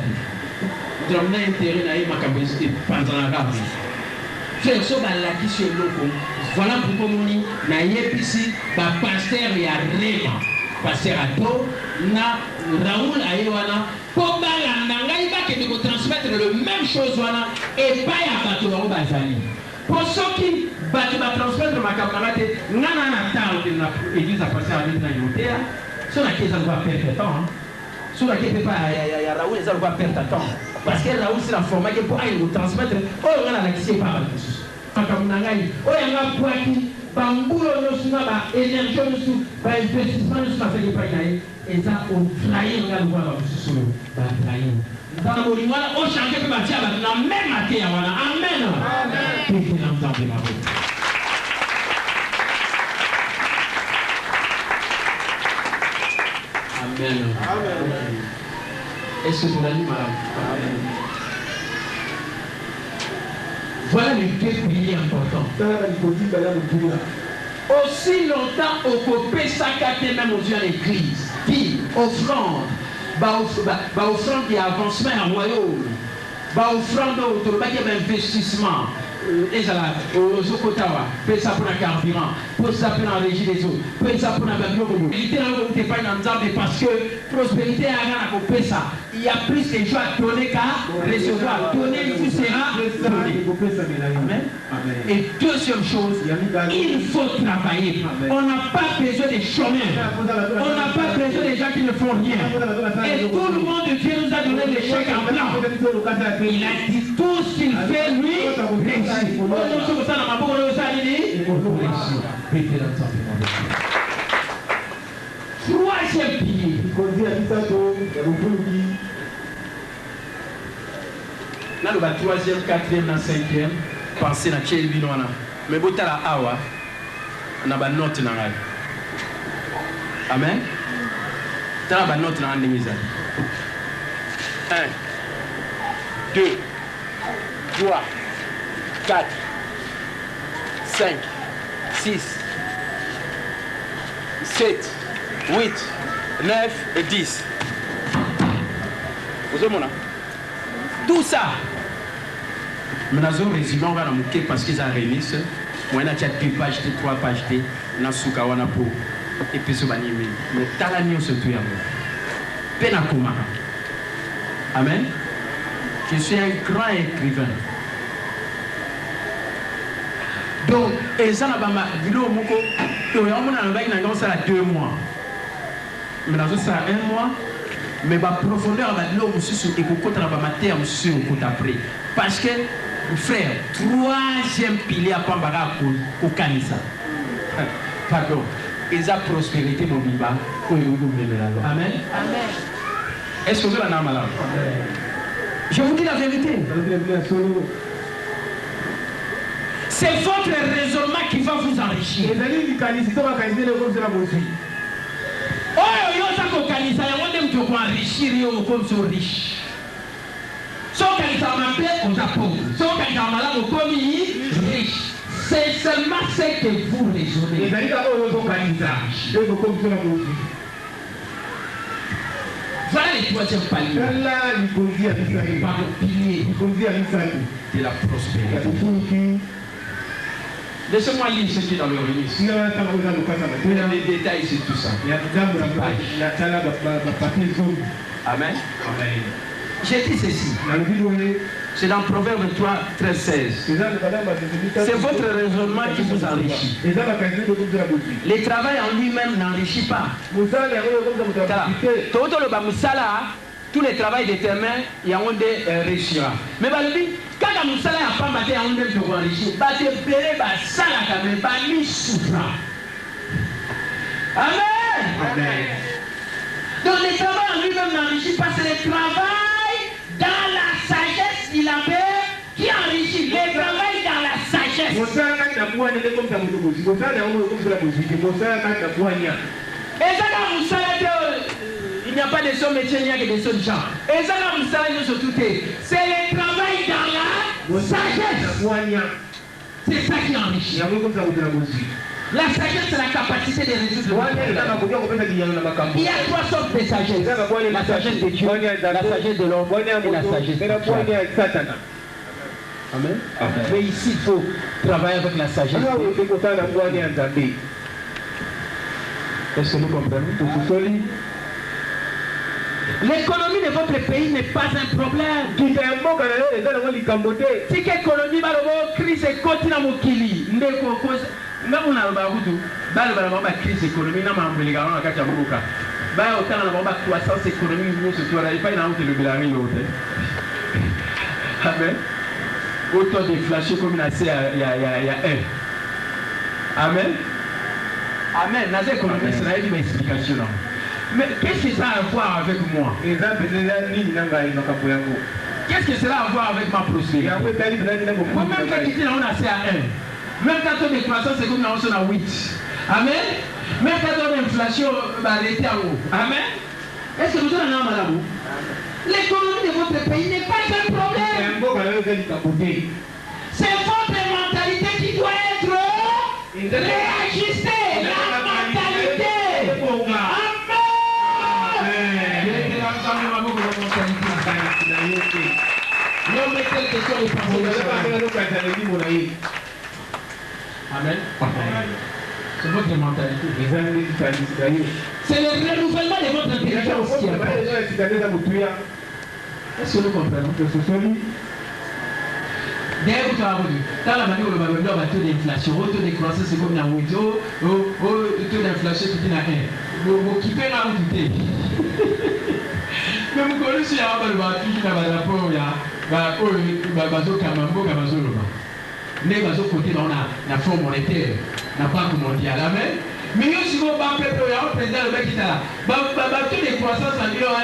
Donc on a intérêt à y macabrer pendant la garde. Frère, so balaki sur l'eau. Voilà pourquoi on dit na yepisi ba pasteur ya rema pasteur ato na Raoul ayewana ko balanda ngai ba ke de transmettre le même chose wana et pas ya bato ba bazali pour ceux qui bato ba transmettre ma camarade ngana na temps de na église à pasteur avec na yotea so na keza va perdre temps so na ke pas ya Raoul ça va perdre temps parce que Raoul c'est la forme que pour aller transmettre oh ngana la kisi pas Ngai, oh yanga poaki, bambulo nosuna ba énergie nosu, ba investissement nosu na fait pas naï, et ça on trahit nga lwa ba mususu, ba trahir. Dans le monde, on change que ba tia ba na même maté wana. Amen. Amen. Qui est l'entend de ma voix. Amen. Amen. Est-ce que vous l'avez malade? Amen. Voilà les deux piliers importants. Aussi longtemps occupé sa carte même aux yeux de l'église. Dit offrande, offrande qui avancement en royaume, offrande autour de investissement. Et ça là, aux Okotawa, peut ça pour un carburant, peut ça pour un régie des eaux, peut ça pour un bateau. Il était là où tu n'es pas dans le parce que prospérité a rien à couper ça. Il y a plus de gens à donner qu'à recevoir. Donner, il sera donné. Amen. Et deuxième chose, il faut travailler. On n'a pas besoin des chômeurs. On n'a pas besoin des gens qui ne font rien. Et tout le monde de Dieu nous a donné des chèques en blanc. Il a dit tout ce qu'il fait, lui, réussit. Troisième pilier. Là, le troisième, quatrième, cinquième, pensez à Tchèque. Mais vous avez awa, on a une note dans la. Amen. Tu as une note dans la. 1, 2, 3, 4, 5, 6, 7, 8, 9 et 10. Vous avez tout ça. Mais nous avons résumé, on va le moquer parce qu'ils ont remis. Moi, on a 2 pages, 3 pages, on a souka, on a pour. Et puis, on a mis. Mais t'as la mieux, c'est tout. Penakuma. Amen. Je suis un grand écrivain. Donc, et ça, la vidéo, on a 2 mois. Mais nous avons 1 mois. Mais la profondeur va de l'eau sur et qu'on compte la matière sur après. Parce que, frère, troisième pilier à Pambara au Kanisa. Pardon. Et la prospérité, mon biba. Amen. Amen. Est-ce que vous avez un malade? Je vous dis la vérité. C'est votre raisonnement qui va vous enrichir. Oh, yo ça kokanisa ya wonde mtu kwa enrichir yo comme so riche. So kanisa mabe on a pauvre. So kanisa malade comme riche. C'est seulement ce que vous raisonnez. Et d'ailleurs oh yo kanisa. Yo comme so la pauvre. Voilà les troisième palier. Là, il conduit à l'Israël. Par le pilier. Il conduit à l'Israël. De la prospérité. Laissez-moi lire ce qui est dans le remise. Les détails, c'est tout ça. Amen. J'ai dit ceci. C'est dans Proverbe 3, 13, 16. C'est votre raisonnement qui vous enrichit. Le travail en lui-même n'enrichit pas. Tout le travail de tes mains, il y a un de réussira. Mais quand tu as pas maté à un de te enrichir, tu te verras ça la caméra, tu souffra. Amen. Amen. Donc le travail en lui-même n'enrichit pas, c'est le travail dans la sagesse qu'il appelle qui enrichit. Le travail dans la sagesse. Et ça quand vous savez il n'y a pas de son métier, il n'y a que des sons gens. Et ça là, vous savez, surtout, c'est le travail dans la sagesse. C'est ça qui enrichit. La sagesse, c'est la capacité de résoudre. Il y a trois sortes de sagesse. La sagesse de Dieu, la sagesse de l'homme et la sagesse de Dieu. Amen. Mais ici, il faut travailler avec la sagesse. Est-ce que nous comprenons? L'économie de votre pays n'est pas un problème. Si l'économie va avoir crise continue à mokili, même on a une crise économique, on a une croissance économique, Amen. Autant de flasher comme il y a un. Amen. Amen. Dans l'économie, c'est une explication. Mais qu'est-ce que ça a à voir avec moi? Qu'est-ce que cela a à voir avec ma prospérité? Moi-même quand tu dis on a CA1, même quand on est croissance, c'est comme on a 8. Amen. Même quand on a l'inflation, elle est en haut. Amen. Est-ce que vous avez un madame? L'économie de votre pays n'est pas un problème. C'est votre mentalité qui doit être réajustée. La mentalité. Amen. C'est votre mentalité. C'est le renouvellement de votre intelligence qui est. Est-ce que nous comprenons? D'ailleurs, dans la manière où le Babylone a taux d'inflation, taux de croissance, c'est comme dans le taux d'inflation qui est dans 1. Vous quittez là où tu es. Mais vous connaissez le rapport, il y a un fonds monétaire, la banque mondiale. Mais si vous avez un président le mec qui est là, tous les croissances en disant,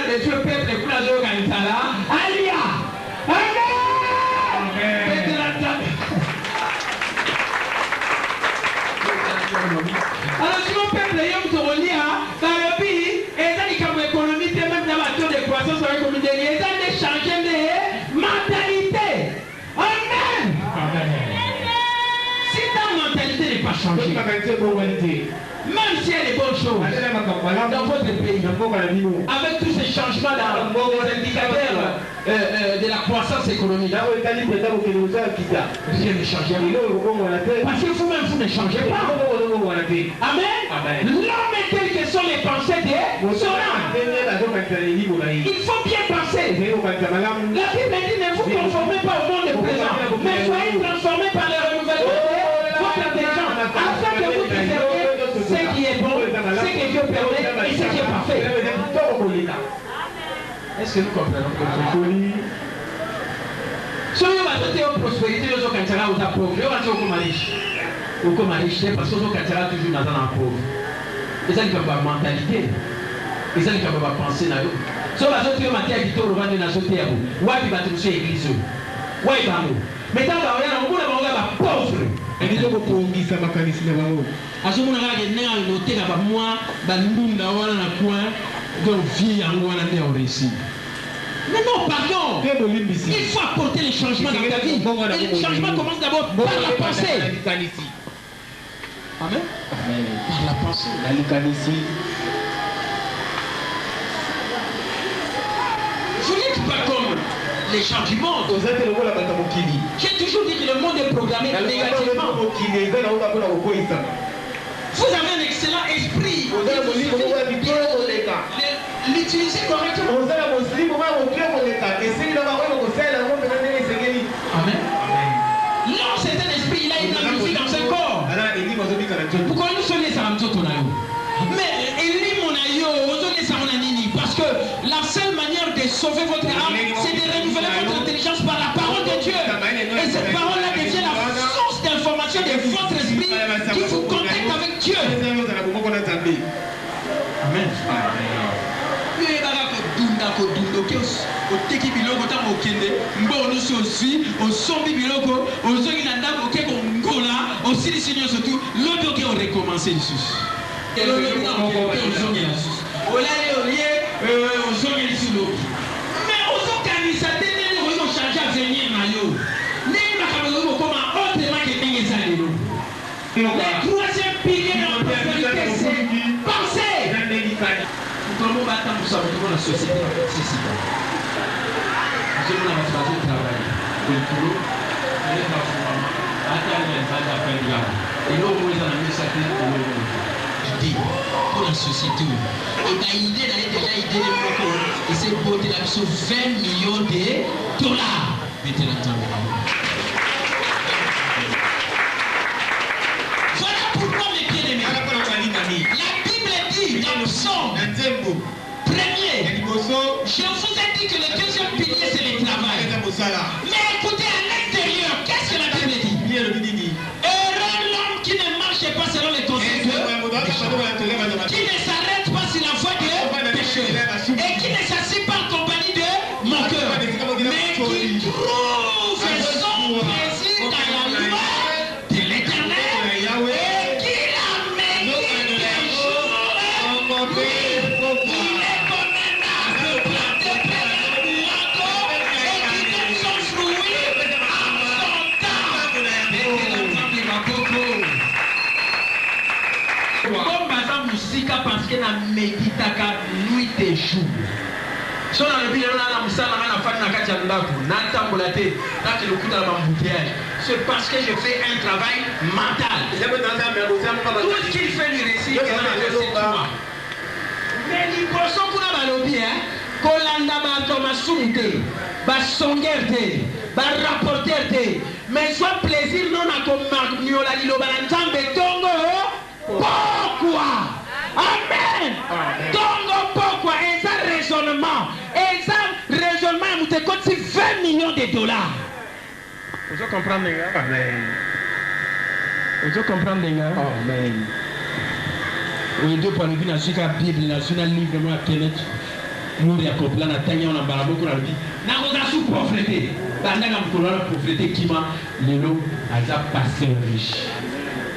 les yeux peuple, les couleurs de là, Alia! Amen! Alors, si vous peuple, les hommes sont reliés, dans le pays, et ça, il y a une économie, même dans la tour de croissance, avec le comité, et ça, ils changent de mentalité. Amen! Si ta mentalité n'est pas changée, même si elle est bonne chose dans votre pays, avec tous ces changements dans les indicateurs de la croissance économique, rien ne change. Parce que vous-même, vous ne changez pas. Amen. L'homme est tel que sont les pensées de son âme. Il faut bien penser. La Bible dit ne vous conformez pas au monde présent, mais soyez transformés par le renouvellement de votre intelligence, afin que vous préserviez ce qui est bon, ce que Dieu permet et ce qui est parfait. Est-ce que nous comprenons que c'est folie? Si vous avez une prospérité, vous avez un pauvre, vous avez un riche. Vous avez riche parce que vous avez toujours un pauvre. Et ça, c'est une mentalité. Et ça, c'est une pensée. Si vous avez un matin qui tourne dans la société, vous avez une église. Vous avez un mais tant que vous avez un pauvre. Et vous avez un pauvre. Azumuna kage nena noté na moi bandunda wana na coin donc vie en wana ne réussi. Mais non, pardon. Il faut apporter les changements dans ta vie. Et le changement commence d'abord par la pensée. Amen. Par la pensée. Je n'ai pas comme les gens du monde. J'ai toujours dit que le monde est programmé négativement. Vous avez un excellent esprit. L'utiliser correctement. Amen. Non, c'est un esprit, il a une musique dans ce corps. Pourquoi nous sommes les âmes? Mais il dit mon aïe, on donne ça mon anini. Parce Parce que la seule manière de sauver votre âme, c'est de renouveler votre intelligence par la parole de Dieu. Et cette parole-là devient la source d'information de votre esprit qui vous connecte avec Dieu. Amen. oteki biloko ta mokende mbo olusi oswi osombi biloko ozongi na ndako oke kongola osilisi nyonso tu lobi oke orekomense lisusu elolobi na oke ozongela lisusu olali olie ozongelisi lobi mais ozokanisa te ndenge okoki kochange avenir na yo ndenge makambo ezoki kokoma autrement ke ndenge eza lelo. Le troisième pilier de la prospérité, c'est penser. Comment va-t-on dans la société? C'est ça. Je vous l'avais fait travailler. Le boulot, elle est dans le moment. Attends, elle va faire du labo. Et là, vous avez mis ça. Je dis, pour la société, on a idée, déjà idée de beaucoup. Et c'est pour de la 20 millions de dollars. Mettez la table. La Bible dit dans le psaume premier, je vous ai dit que le deuxième pilier c'est le travail. Mais écoutez, à l'extérieur, qu'est-ce que la Bible dit? Heureux l'homme qui ne marche pas selon les conseils de qui ne s'arrête pas sur la voie de pécheur et qui ne s'assied pas en compagnie de moqueurs, mais qui trouve son plaisir dans la loi de l'Éternel. Parce que la méditaka nuit et jour. Si on a le bilan là, on c'est parce que je fais un travail mental. Tout ce qu'il fait lui récit, mais les personnes qu'on a balobi, Kolanda Batomasuite, Basongerte, Barapporterte, mais soit plaisir non à comme Niola Lilo Balantambe Tongo. Pourquoi? Amen. Tongo pourquoi? Et ça raisonnement. Et ça raisonnement, nous te coûte 20 millions de dollars. Vous comprenez les gars? Amen. Vous comprenez les gars? Amen. Oui, deux pour le bien, sur la Bible, sur le livre, moi, Kenneth, nous y accompagnons, on a tagné, on a barabou, on a dit, n'a pas sous prophète. Pendant qu'on a prophète qui m'a, les lots, a déjà passé riche.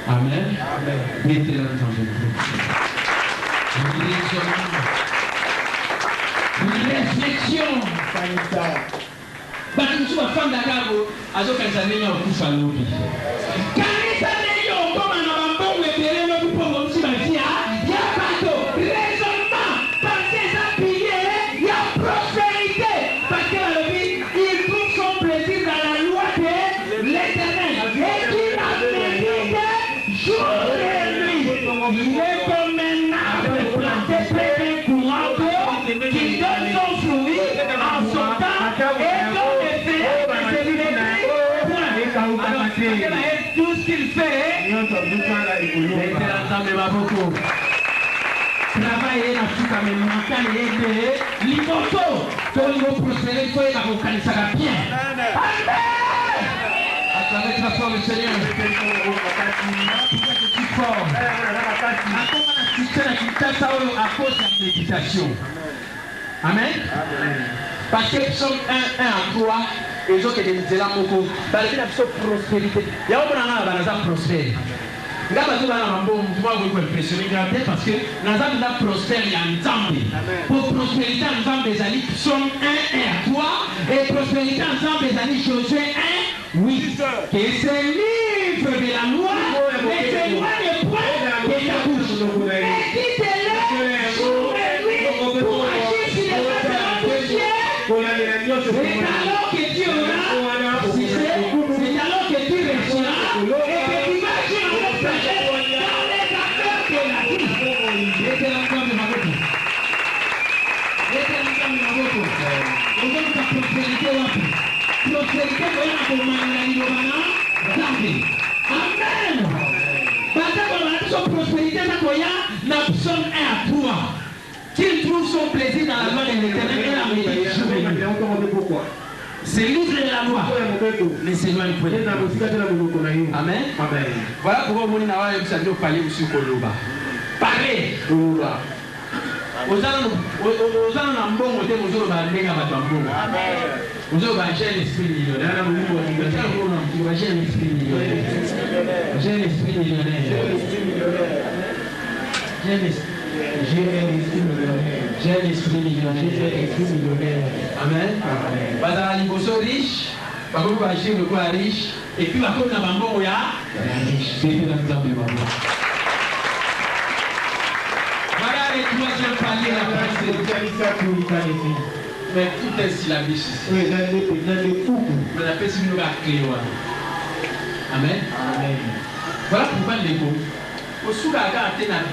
Amen. Amen. Mettez l'entendu. Une réflexion. Parce que nous sommes femmes d'Agabo, à ce qu'elles avaient un coup à l'eau. Quand ils avaient un coup à l'eau, ils avaient un coup à l'eau. Il y a pas de raisonnement. Parce que ça pillé, il y a prospérité. Parce qu'il trouve son plaisir dans la loi de l'Éternel. Et qu'il a médité jour et nuit. Il est comme un arbre planté près d'un courant d'eau qui donne son fruit en son temps et donne des feuilles de celui tout ce qu'il fait, travailler la fuite mais mental et l'imoto, pour nous prospérer, il faut être avocat, ça va bien. Amen! À travers la foi du Seigneur, je suis fort. À cause de la méditation. Amen. Parce que psaume 1 à 3, ils ont que des là beaucoup. Parce que la prospérité. Il y a un prospère. Là, vous impressionner parce que Nazar prospère, il y a un temps. Pour prospérité ensemble des années, psaume 1 à 3, et prospérité ensemble des années, Josué 1, 8. Et c'est livre de la loi, mais c'est loin de point de ta bouche. Méditez-le jour et nuit pour agir sur les faits de la poussière. C'est alors que tu auras, c'est alors que tu réussiras et que tu vas agir en sagesse dans les affaires de la vie. Mettez l'ensemble de ma bouche. Mettez l'ensemble de ma bouche. On donne ta prospérité là. Prospérité, on a Amen. Parce que la prospérité, na psaume 1 à 3. Qu'il trouve son plaisir dans la loi de l'Éternel et la médite jour et nuit. Ce livre de la loi ne s'éloigne point. Amen. Voilà pourquoi on dit que parler aussi Koloba. Parler. Aux gens en bon côté, vous avez un dégât à ton bon. Vous avez un jeune esprit millionnaire. Vous avez un esprit millionnaire. Jeune esprit millionnaire. Jeune esprit millionnaire. Amen. Bazala Liboso riche. Bakou va acheter le quoi riche. Et puis Bakou n'a pas bon riche. C'est l'exemple de Bakou. Voilà les troisième palier la pensée. Mais tout est syllabique ici. On appelle ça une clé. Amen. Voilà pourquoi les mots. Au sous la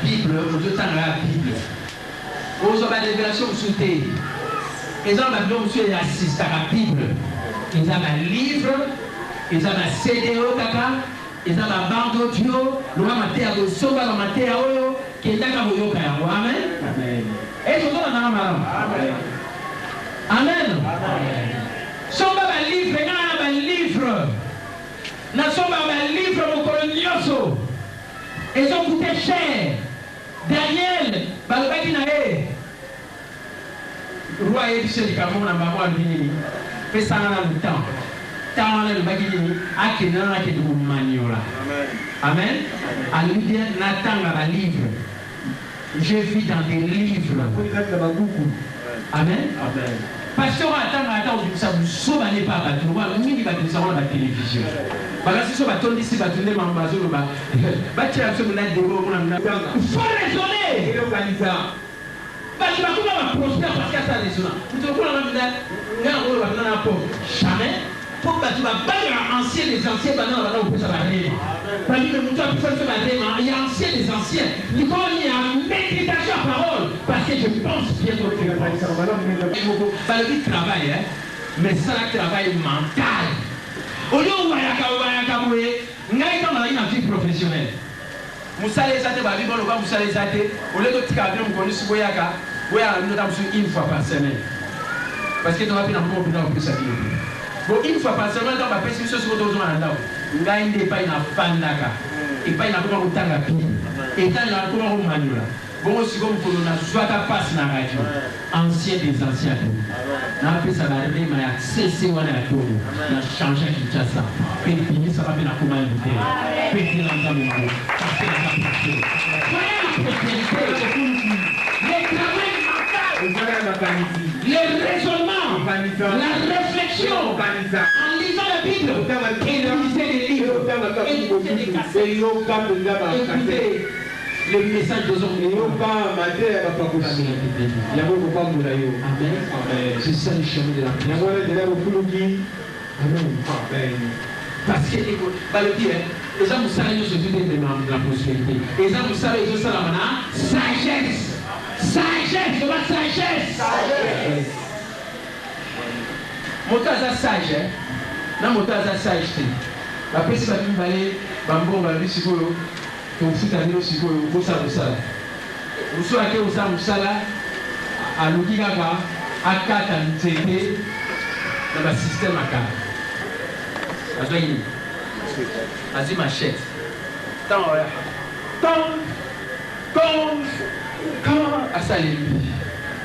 Bible, au deux temps la Bible. Aux révélations sous thé. Ils ont assisté à la Bible. Ils ont un livre, ils ont un CDO, ils ont un bande audio, ils ont un matériel de soba, un matériel qui est d'accord avec vous. Amen. Et je vous donne un amen. Amen. Soba un livre, il y a un livre. Na soba un livre, mon colonioso. Ils ont coûté cher. Daniel, balobaki na e. Roi et du Cameroun na maman albini. Fait ça dans le temps. Tant le bagini a qui n'a que de maniola. Amen. Alludia n'attend la livre. Je vis dans des livres. Amen. Pasteur attend du sabu soba n'est pas battu. Nous va la télévision. Si on va tourner ici, va tourner ma maison, il faut raisonner. Parce que va prospérer parce qu'il y a ça résonance. Jamais. Pour que tu vas battre anciens des anciens, parce que il y a anciens des anciens. Il y a méditation à parole. Parce que je pense bientôt que le travail, mais ça le travail mental. Au lieu où il y a une vie professionnelle. Moussa les athées, Moussa les athées, au lieu de tirer, on connaît ce Boyaka, une fois par semaine. Parce que tu vas faire un bon bilan pour ça. Bon, une fois par semaine, on va faire ce que tu as besoin d'entendre. On a une dépaille dans Fandaka. Et pas une apprendre autant la pile. Et tant la cour au manuel. Bon, aussi comme pour nous, soit ta passe dans la radio. Ancien des anciens. On a fait ça dans le mais à cessé ou à la tour. On a changé qui tient ça. Puis ça va bien à comment inviter. Puis l'entendre de moi. Parce que la prospérité. Voilà la prospérité. Les travail mental. Les raisonnements. La réflexion. En lisant la Bible. Et lisez les livres. Écoutez les cassettes. Écoutez le message de son Dieu. Amen. C'est ça le chemin de la prière. Amen. Parce que, le dire, les gens vous savez, nous sommes de la prospérité. Les gens vous savez, nous sommes la sagesse. Sagesse, c'est la sagesse. Mon tas à sage, non, mon tas à sage. Après, c'est pas une vallée, bambou, on va dire, c'est quoi, qu'on fout à dire aussi, quoi, au ça, au ça. Au soit que au ça, au ça, là, à l'Ukigaka, à 4 à l'UTT, dans le système à 4. À Zouaïni. À Zi Machette. Tant, à ça, les lui.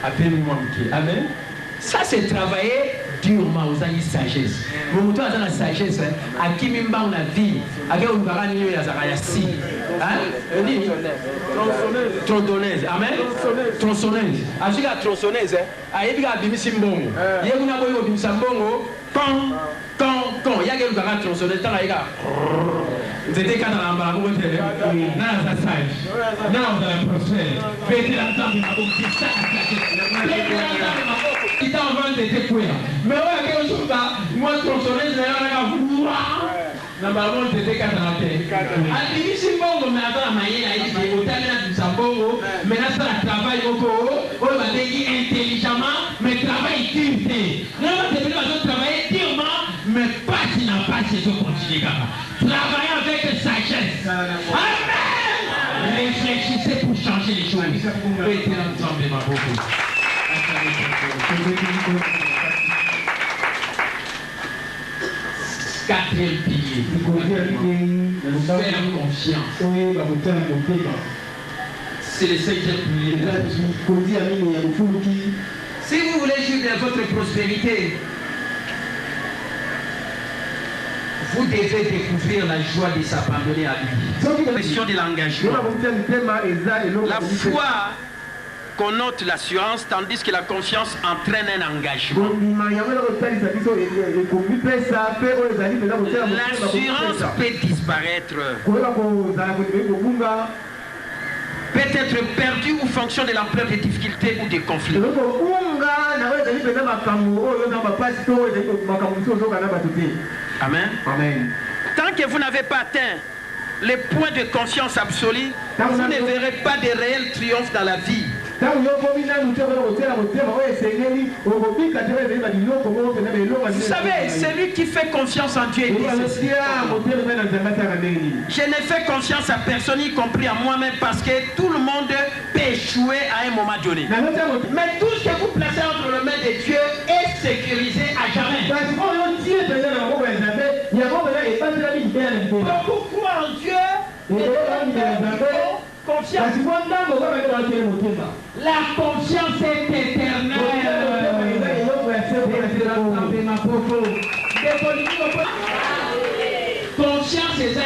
Appelez-moi, Amen. Ça, c'est travailler durement aux années sagesse. Mon mouton a la sagesse, à qui même on a vie, à qui on va gagner la Zarayasi. Tronçonneuse. Amen. Tronçonneuse. À ce la tronçonneuse, à Ebiga Bimisimbongo. Il y a une aboyo Bimisimbongo, quand il y a quelqu'un qui a tronçonneuse, tant il y a. C'était quand on a un peu de temps, on a un sage. Non, on a un prospère. Faites l'entendre de ma bouche. Il t'a envoyé des tépoirs. Mais ouais, quelque chose là, moi, tronçonneuse, j'ai un gars. Normalement, c'était 40. À Bimisimbongo, mais attends, la manière, il dit au terme de Sambongo, maintenant, ça travaille au Koro, on va dire intelligemment, mais travaille dur. Non, on va travailler durement, mais pas si n'a pas si je continue. Travailler avec sagesse. Amen. Réfléchissez pour changer les choses. Mettez ensemble ma beaucoup. Quatrième pilier. Faire confiance. C'est le cinquième pilier. Si vous voulez jouir de votre prospérité, vous devez découvrir la joie de s'abandonner à lui. La question de l'engagement. La foi connote l'assurance, tandis que la confiance entraîne un engagement. L'assurance peut disparaître, peut être perdue ou fonction de l'ampleur des difficultés ou des conflits. Amen. Amen. Tant que vous n'avez pas atteint les points de confiance absolue, vous ne verrez pas de réel triomphe dans la vie. Vous savez, celui qui fait confiance en Dieu, je ne fais confiance à personne, y compris à moi-même, parce que tout le monde peut échouer à un moment donné. Mais tout ce que vous placez entre les mains de Dieu est sécurisé à jamais. Beaucoup croient en Dieu et confiance. La confiance est éternelle. Confiance c'est ça,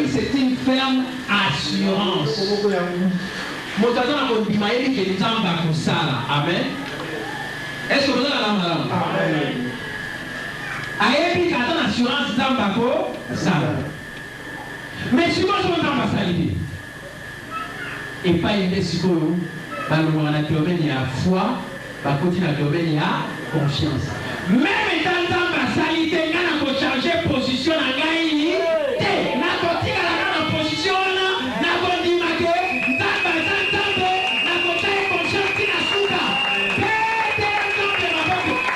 c'est une ferme assurance. Amen. Est-ce que vous avez la main? Amen. Ayebi kata assurance zambako sala. Mais si moi je me trompe pas salé. Et pas aimer si vous balou na domaine ya foi, ba continuer na domaine ya confiance. Même dans zamba salité ngana ko changer position na ngai te na ko tika na position na ko dimake zamba zamba na ko taye confiance na suka.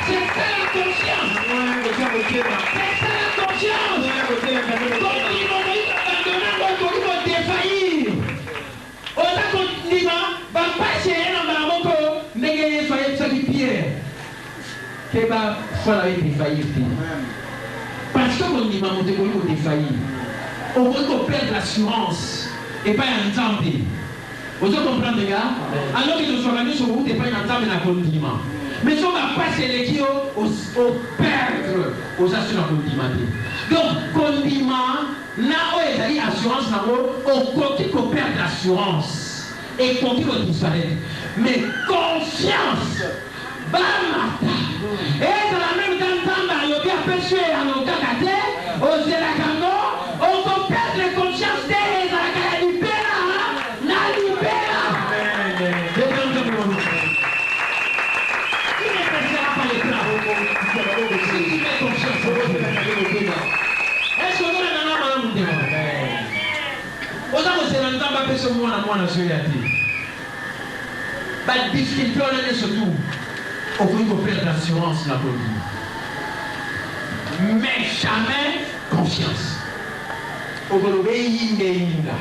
C'est ça la confiance. C'est ça la confiance. Défaillir. Autant qu'on dit, va passer dans ma moko, mais il faut être sur pierre. Que va falloir défaillir. Parce que mon dit, on peut défaillir. On peut perdre l'assurance et pas un temps. Vous comprenez, les gars? Alors que nous sommes sur route et pas un temps de la condiment. Mais si on va passer les kilos au perdre aux assurances condiments. Donc, condiment, là où il y a assurance, on continue qu'on perd l'assurance et continue qu'on disparaît. Mais confiance, bamata. Et dans la même temps, il y a bien péché à nos cacate, aux élacango, on peut perdre la confiance des élacango, na libéra. Est-ce que vous avez un homme? Autant que c'est un temps, pas ce mois à moi, je vais dire. La difficulté, on est surtout au point de perdre l'assurance, la politique. Mais jamais confiance. Au Golobé, Yinga.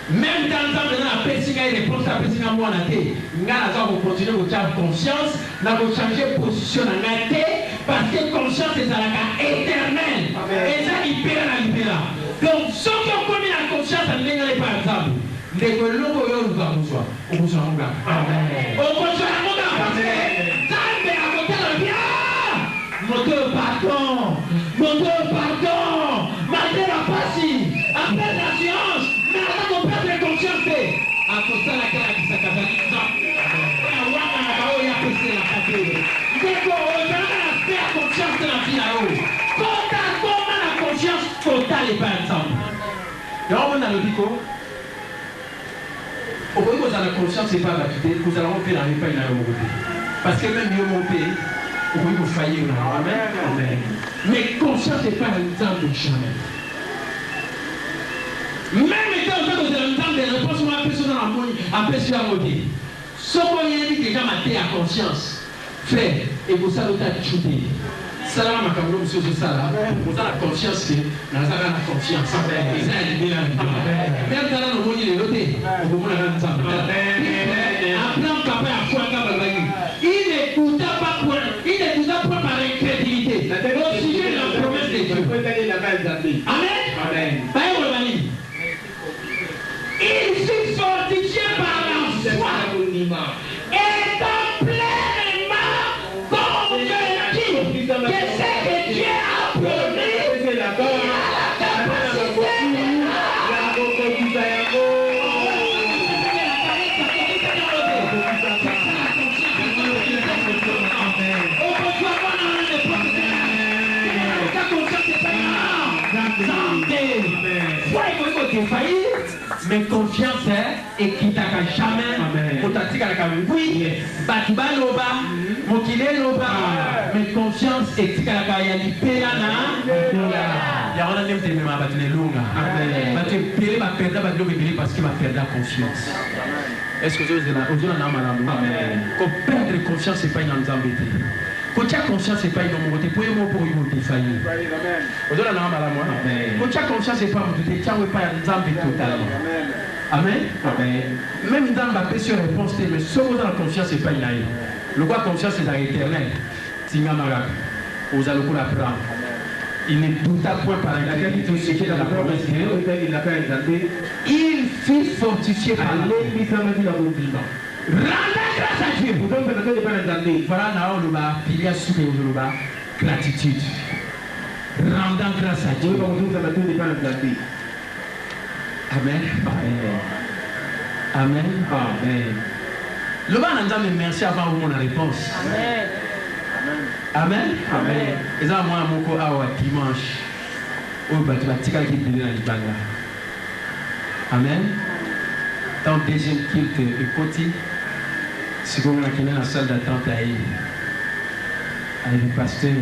Même dans le temps de la Pessinga et les réponses à Pessinga, moi, on a été. Nous allons continuer à faire confiance, nous allons changer de position dans la tête, parce que confiance est éternelle. Et ça, il perd la libéra. Donc, ceux qui ont commis la confiance, ça ne les pas ensemble. Les colons, nous allons voir. On vous en va. Amen. On vous en va. Amen. Moteur, pardon. Moteur, pardon. Malgré la passie, après l'assurance, mais attends qu'on perde la confiance. À cause de la cara qui s'accapare. La confiance de la vie là-haut. Comment la confiance totale n'est pas ensemble. Et on a le dico. Au point où vous avez la confiance, c'est pas la vie. Vous allez monter dans les pays dans le monde. Parce que même si vous montez, vous pouvez vous faillir. Amen. Mais confiance n'est pas ensemble jamais. Même quand vous avez entendu des réponses, moi, personne dans la monde, après sur la mode. Ce qu'on dit déjà maté à conscience. Frère, et vous savez où tu chuté. Salam à Cameroun, monsieur Salah. Vous avez la confiance que nous avons la confiance. Et ça a libéré la vie. Même dans le monde, il est noté. Vous avez ensemble. Après, Il ne douta pas par incrédulité au sujet de la promesse de Dieu. Amen. Il fut fortifié par la foi, étant pleinement convaincu que ce que Dieu a promis, il a la capacité. Mais confiance et qui t'a jamais oui batuba loba mokile loba mais confiance et qui t'a yalipelana ya on a même des ma batune longa batu pele ba perdre ba lobe parce qu'il va perdre confiance. Est-ce que vous avez na malamu ko perdre confiance c'est pas une embêté. Quand tu as confiance, c'est pas une bonne pour moi pour une défaillir. Quand tu as confiance, c'est pas une bonne tu as pas une totalement. Amen. Même dans la question réponse, mais si vous avez la confiance, c'est pas une aïe. Le quoi confiance, c'est dans l'éternel. Tingamara, vous allez vous l'apprendre. Il ne douta point par incrédulité ce qui est dans la promesse de Dieu. Il fut fortifié par l'eau. Rendez grâce à Dieu. Voilà, il y a ce que vous gratitude. Rendant grâce à Dieu. Amen. Amen. Amen. Le bas n'a jamais merci avant vous mon réponse. Amen. Amen. Amen. Et ça, moi, mon corps a dimanche. Oh, bah, tu vas tirer qui est dans l'Ibanga. Amen. Dans le deuxième culte, écoutez. Si vous avez dans la salle d'attente avec le pasteur,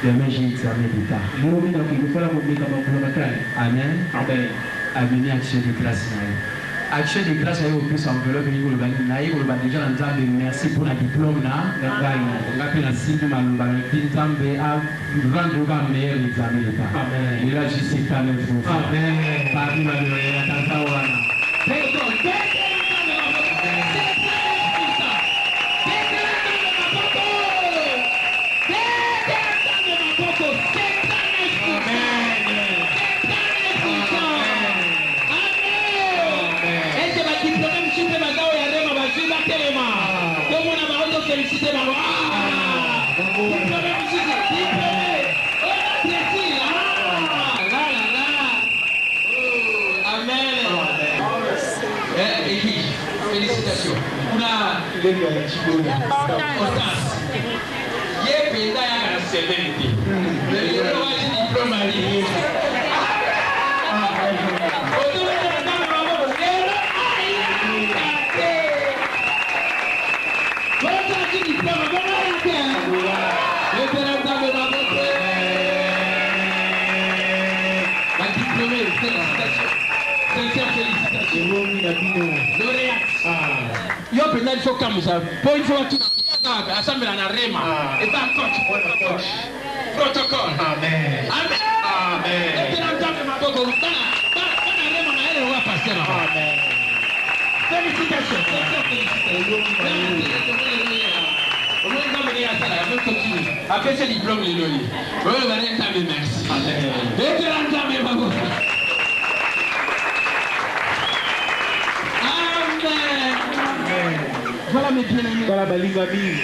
demain j'ai examen d'État. Amen. Amen. Action de grâce. Action de grâce, il y a plus enveloppe. Il y a déjà un merci pour la diplôme. On a fait la signe de ma rendre le meilleur examen d'État. Amen. Et là, je sais quand même vous. Amen. Parmi ma féliciter ma loi. Amen. Félicitations. On a yo pena il faut comme ça pour une fois tu assemble na rema et pas coach protocole amen amen amen et tu n'entends pas beaucoup bana rema na elle va passer là amen félicitations après ce diplôme les loli on va aller t'amener merci amen et tu n'entends pas beaucoup. Voilà mes bien-aimés. Voilà Balingami.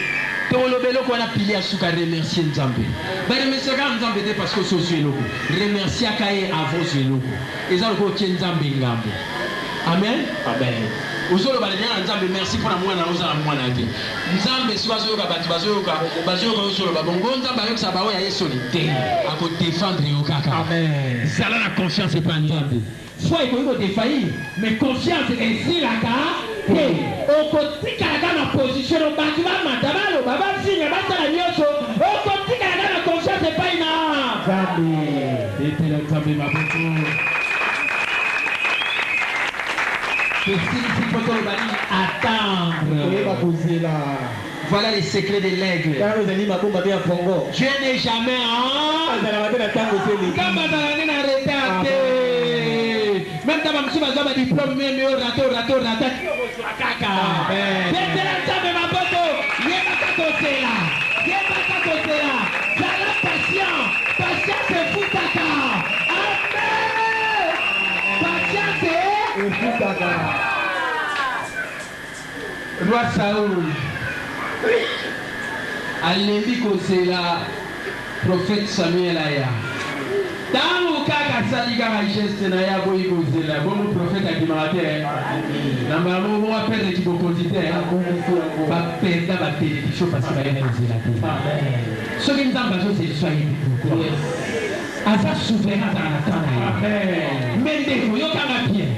Tolobelo qu'on a pilé à souka remercier Nzambe. Ba remercier Nzambe parce que c'est logo. Remercier Kaye avant ce logo. Et ça le ko Nzambe ngambo. Amen. Amen. Ozolo balenya Nzambe merci pour la mwana oza mwana te. Nzambe siwazo ka batu bazo ka ozolo ba bongo Nzambe avec sa bawo ya yesolité. A ko défendre yo kaka. Amen. Ça la confiance et pas Nzambe. Foi iko défaillir, mais confiance est si la ka. Okotikala na position batu ba madabalo baba signe basala nyoso okotikala na confiance epai na Nzambe etela Nzambe mabutu attendre. Voilà les secrets de l'aigle. Dieu n'est jamais même dans ma diplôme, même rato. Roi Saoul alembi kozela prophète Samuel aya tango kaka sali kaka geste na ya boyi kozela bon prophète akimaka te namba mo wa perdre kibokozi te ba perdre ba télévision parce que ba yena kozela te soki nzambe azozela yebi pourquoi aza souverain dans la temps mais ndeko yokanga bien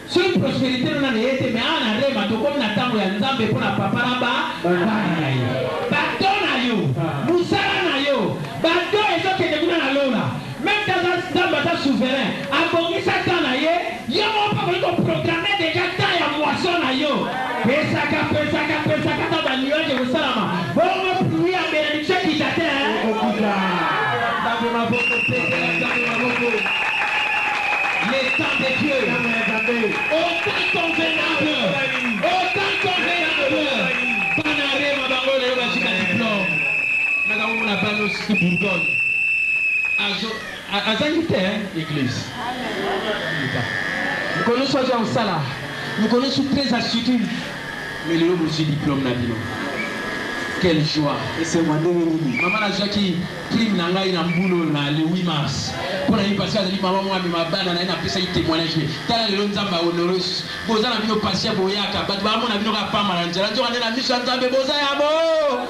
soki prospérité nona na ye te mais ana rema tokomi na ntango ya nzambe mpo na papa na bana na ye bato na yo mosala na yo bato ezokende kuna na lola même nzambe aza souverain abongisa temps na ye yo moko mpa koki koprogramme déjà temps ya moisson na yo pesaka ta banuage kosalama bongo pluie ya bénédiction ekita te nzambe maboko nzambe maboko les temps de Dieu, autant convenable, Banare Mabangole Yoga diplôme, Nagaou na Banos qui Bourgogne, Azanité, l'église. Nous connaissons Jean Sala, nous connaissons très assidus, mais le homme aussi diplôme Nabino. Quelle joie! Et c'est moi, maman a Jackie, prime Nangaï Nambulo le 8 mars. Pour la passer à maman, moi, ma banane, elle a fait ça, il témoignage. T'as le Nzamba honoreux. Boza n'a vu au passé à Boyaka, Badbamon a vu au Rapam à l'Angela. Tu as la mission Nzambe Boza Yamo.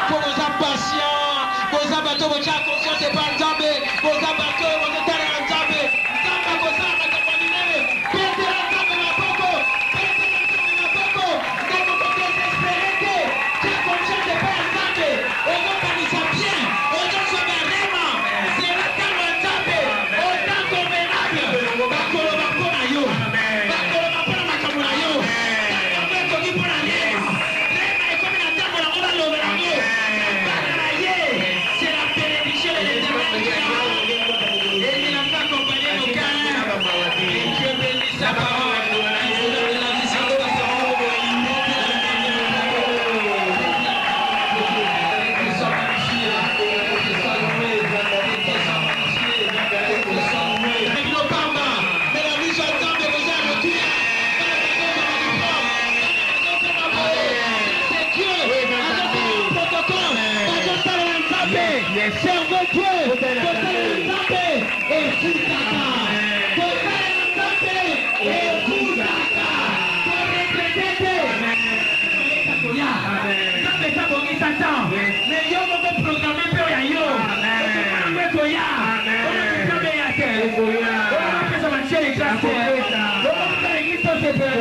Faut Boza patient. Boza bateau, Boza conscience, c'est pas Nzambe. Boza bateau, Boza terre Nzambe. Nzamba Boza, Matapanine. Perdre Nzambe na Boko. Perdre Nzambe na Boko. Nzambe Boko désespéré. Tu as conscience, c'est pas Nzambe. On va pas dire ça bien. On doit se faire vraiment. C'est la terre Nzambe. Autant convenable. Bakolo Bakona yo. Bakolo Bakona Makamuna yo. Nzambe Koki Pona Rema. Rema est comme une table on va l'ouvrir en haut. C'est la bénédiction de l'éternel qui est en haut. Et il n'a pas accompagné nos cœurs. Et Dieu bénit sa parole. Servez Dieu,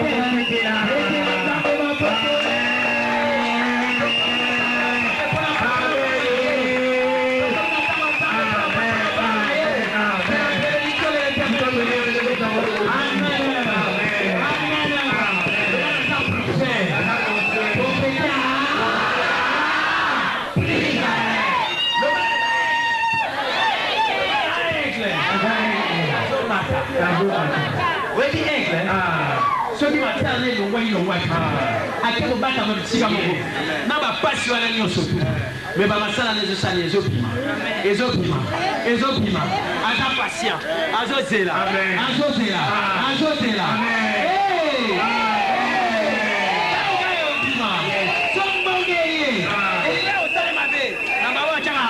Weti aigle, soki materne longwa ilongwa ake kobata mabisika moko na bapasi wana nyonso me bamasala na ezosala ezopima aza patient azozela sombongeye elinga osale mabe na bango acaka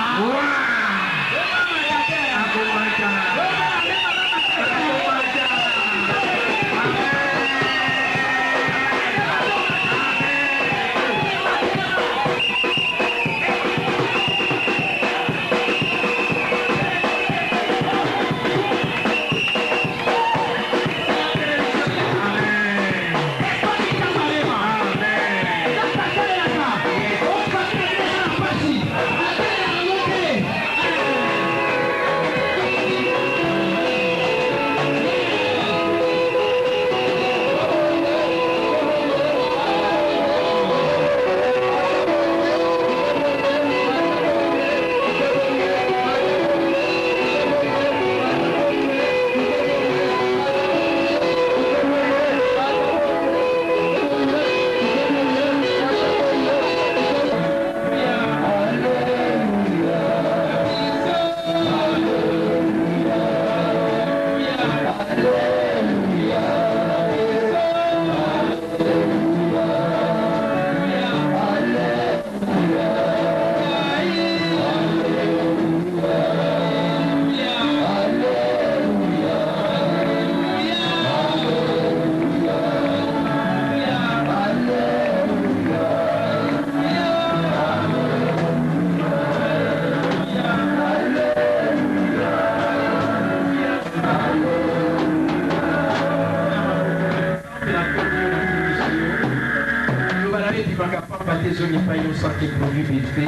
besoin pas une sorte de produit vite fait.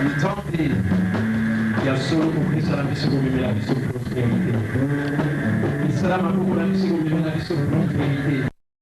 Il tente il y a solo pour Christ à la mission de la mission de prospérité. Il sera ma pour la mission de la mission de prospérité.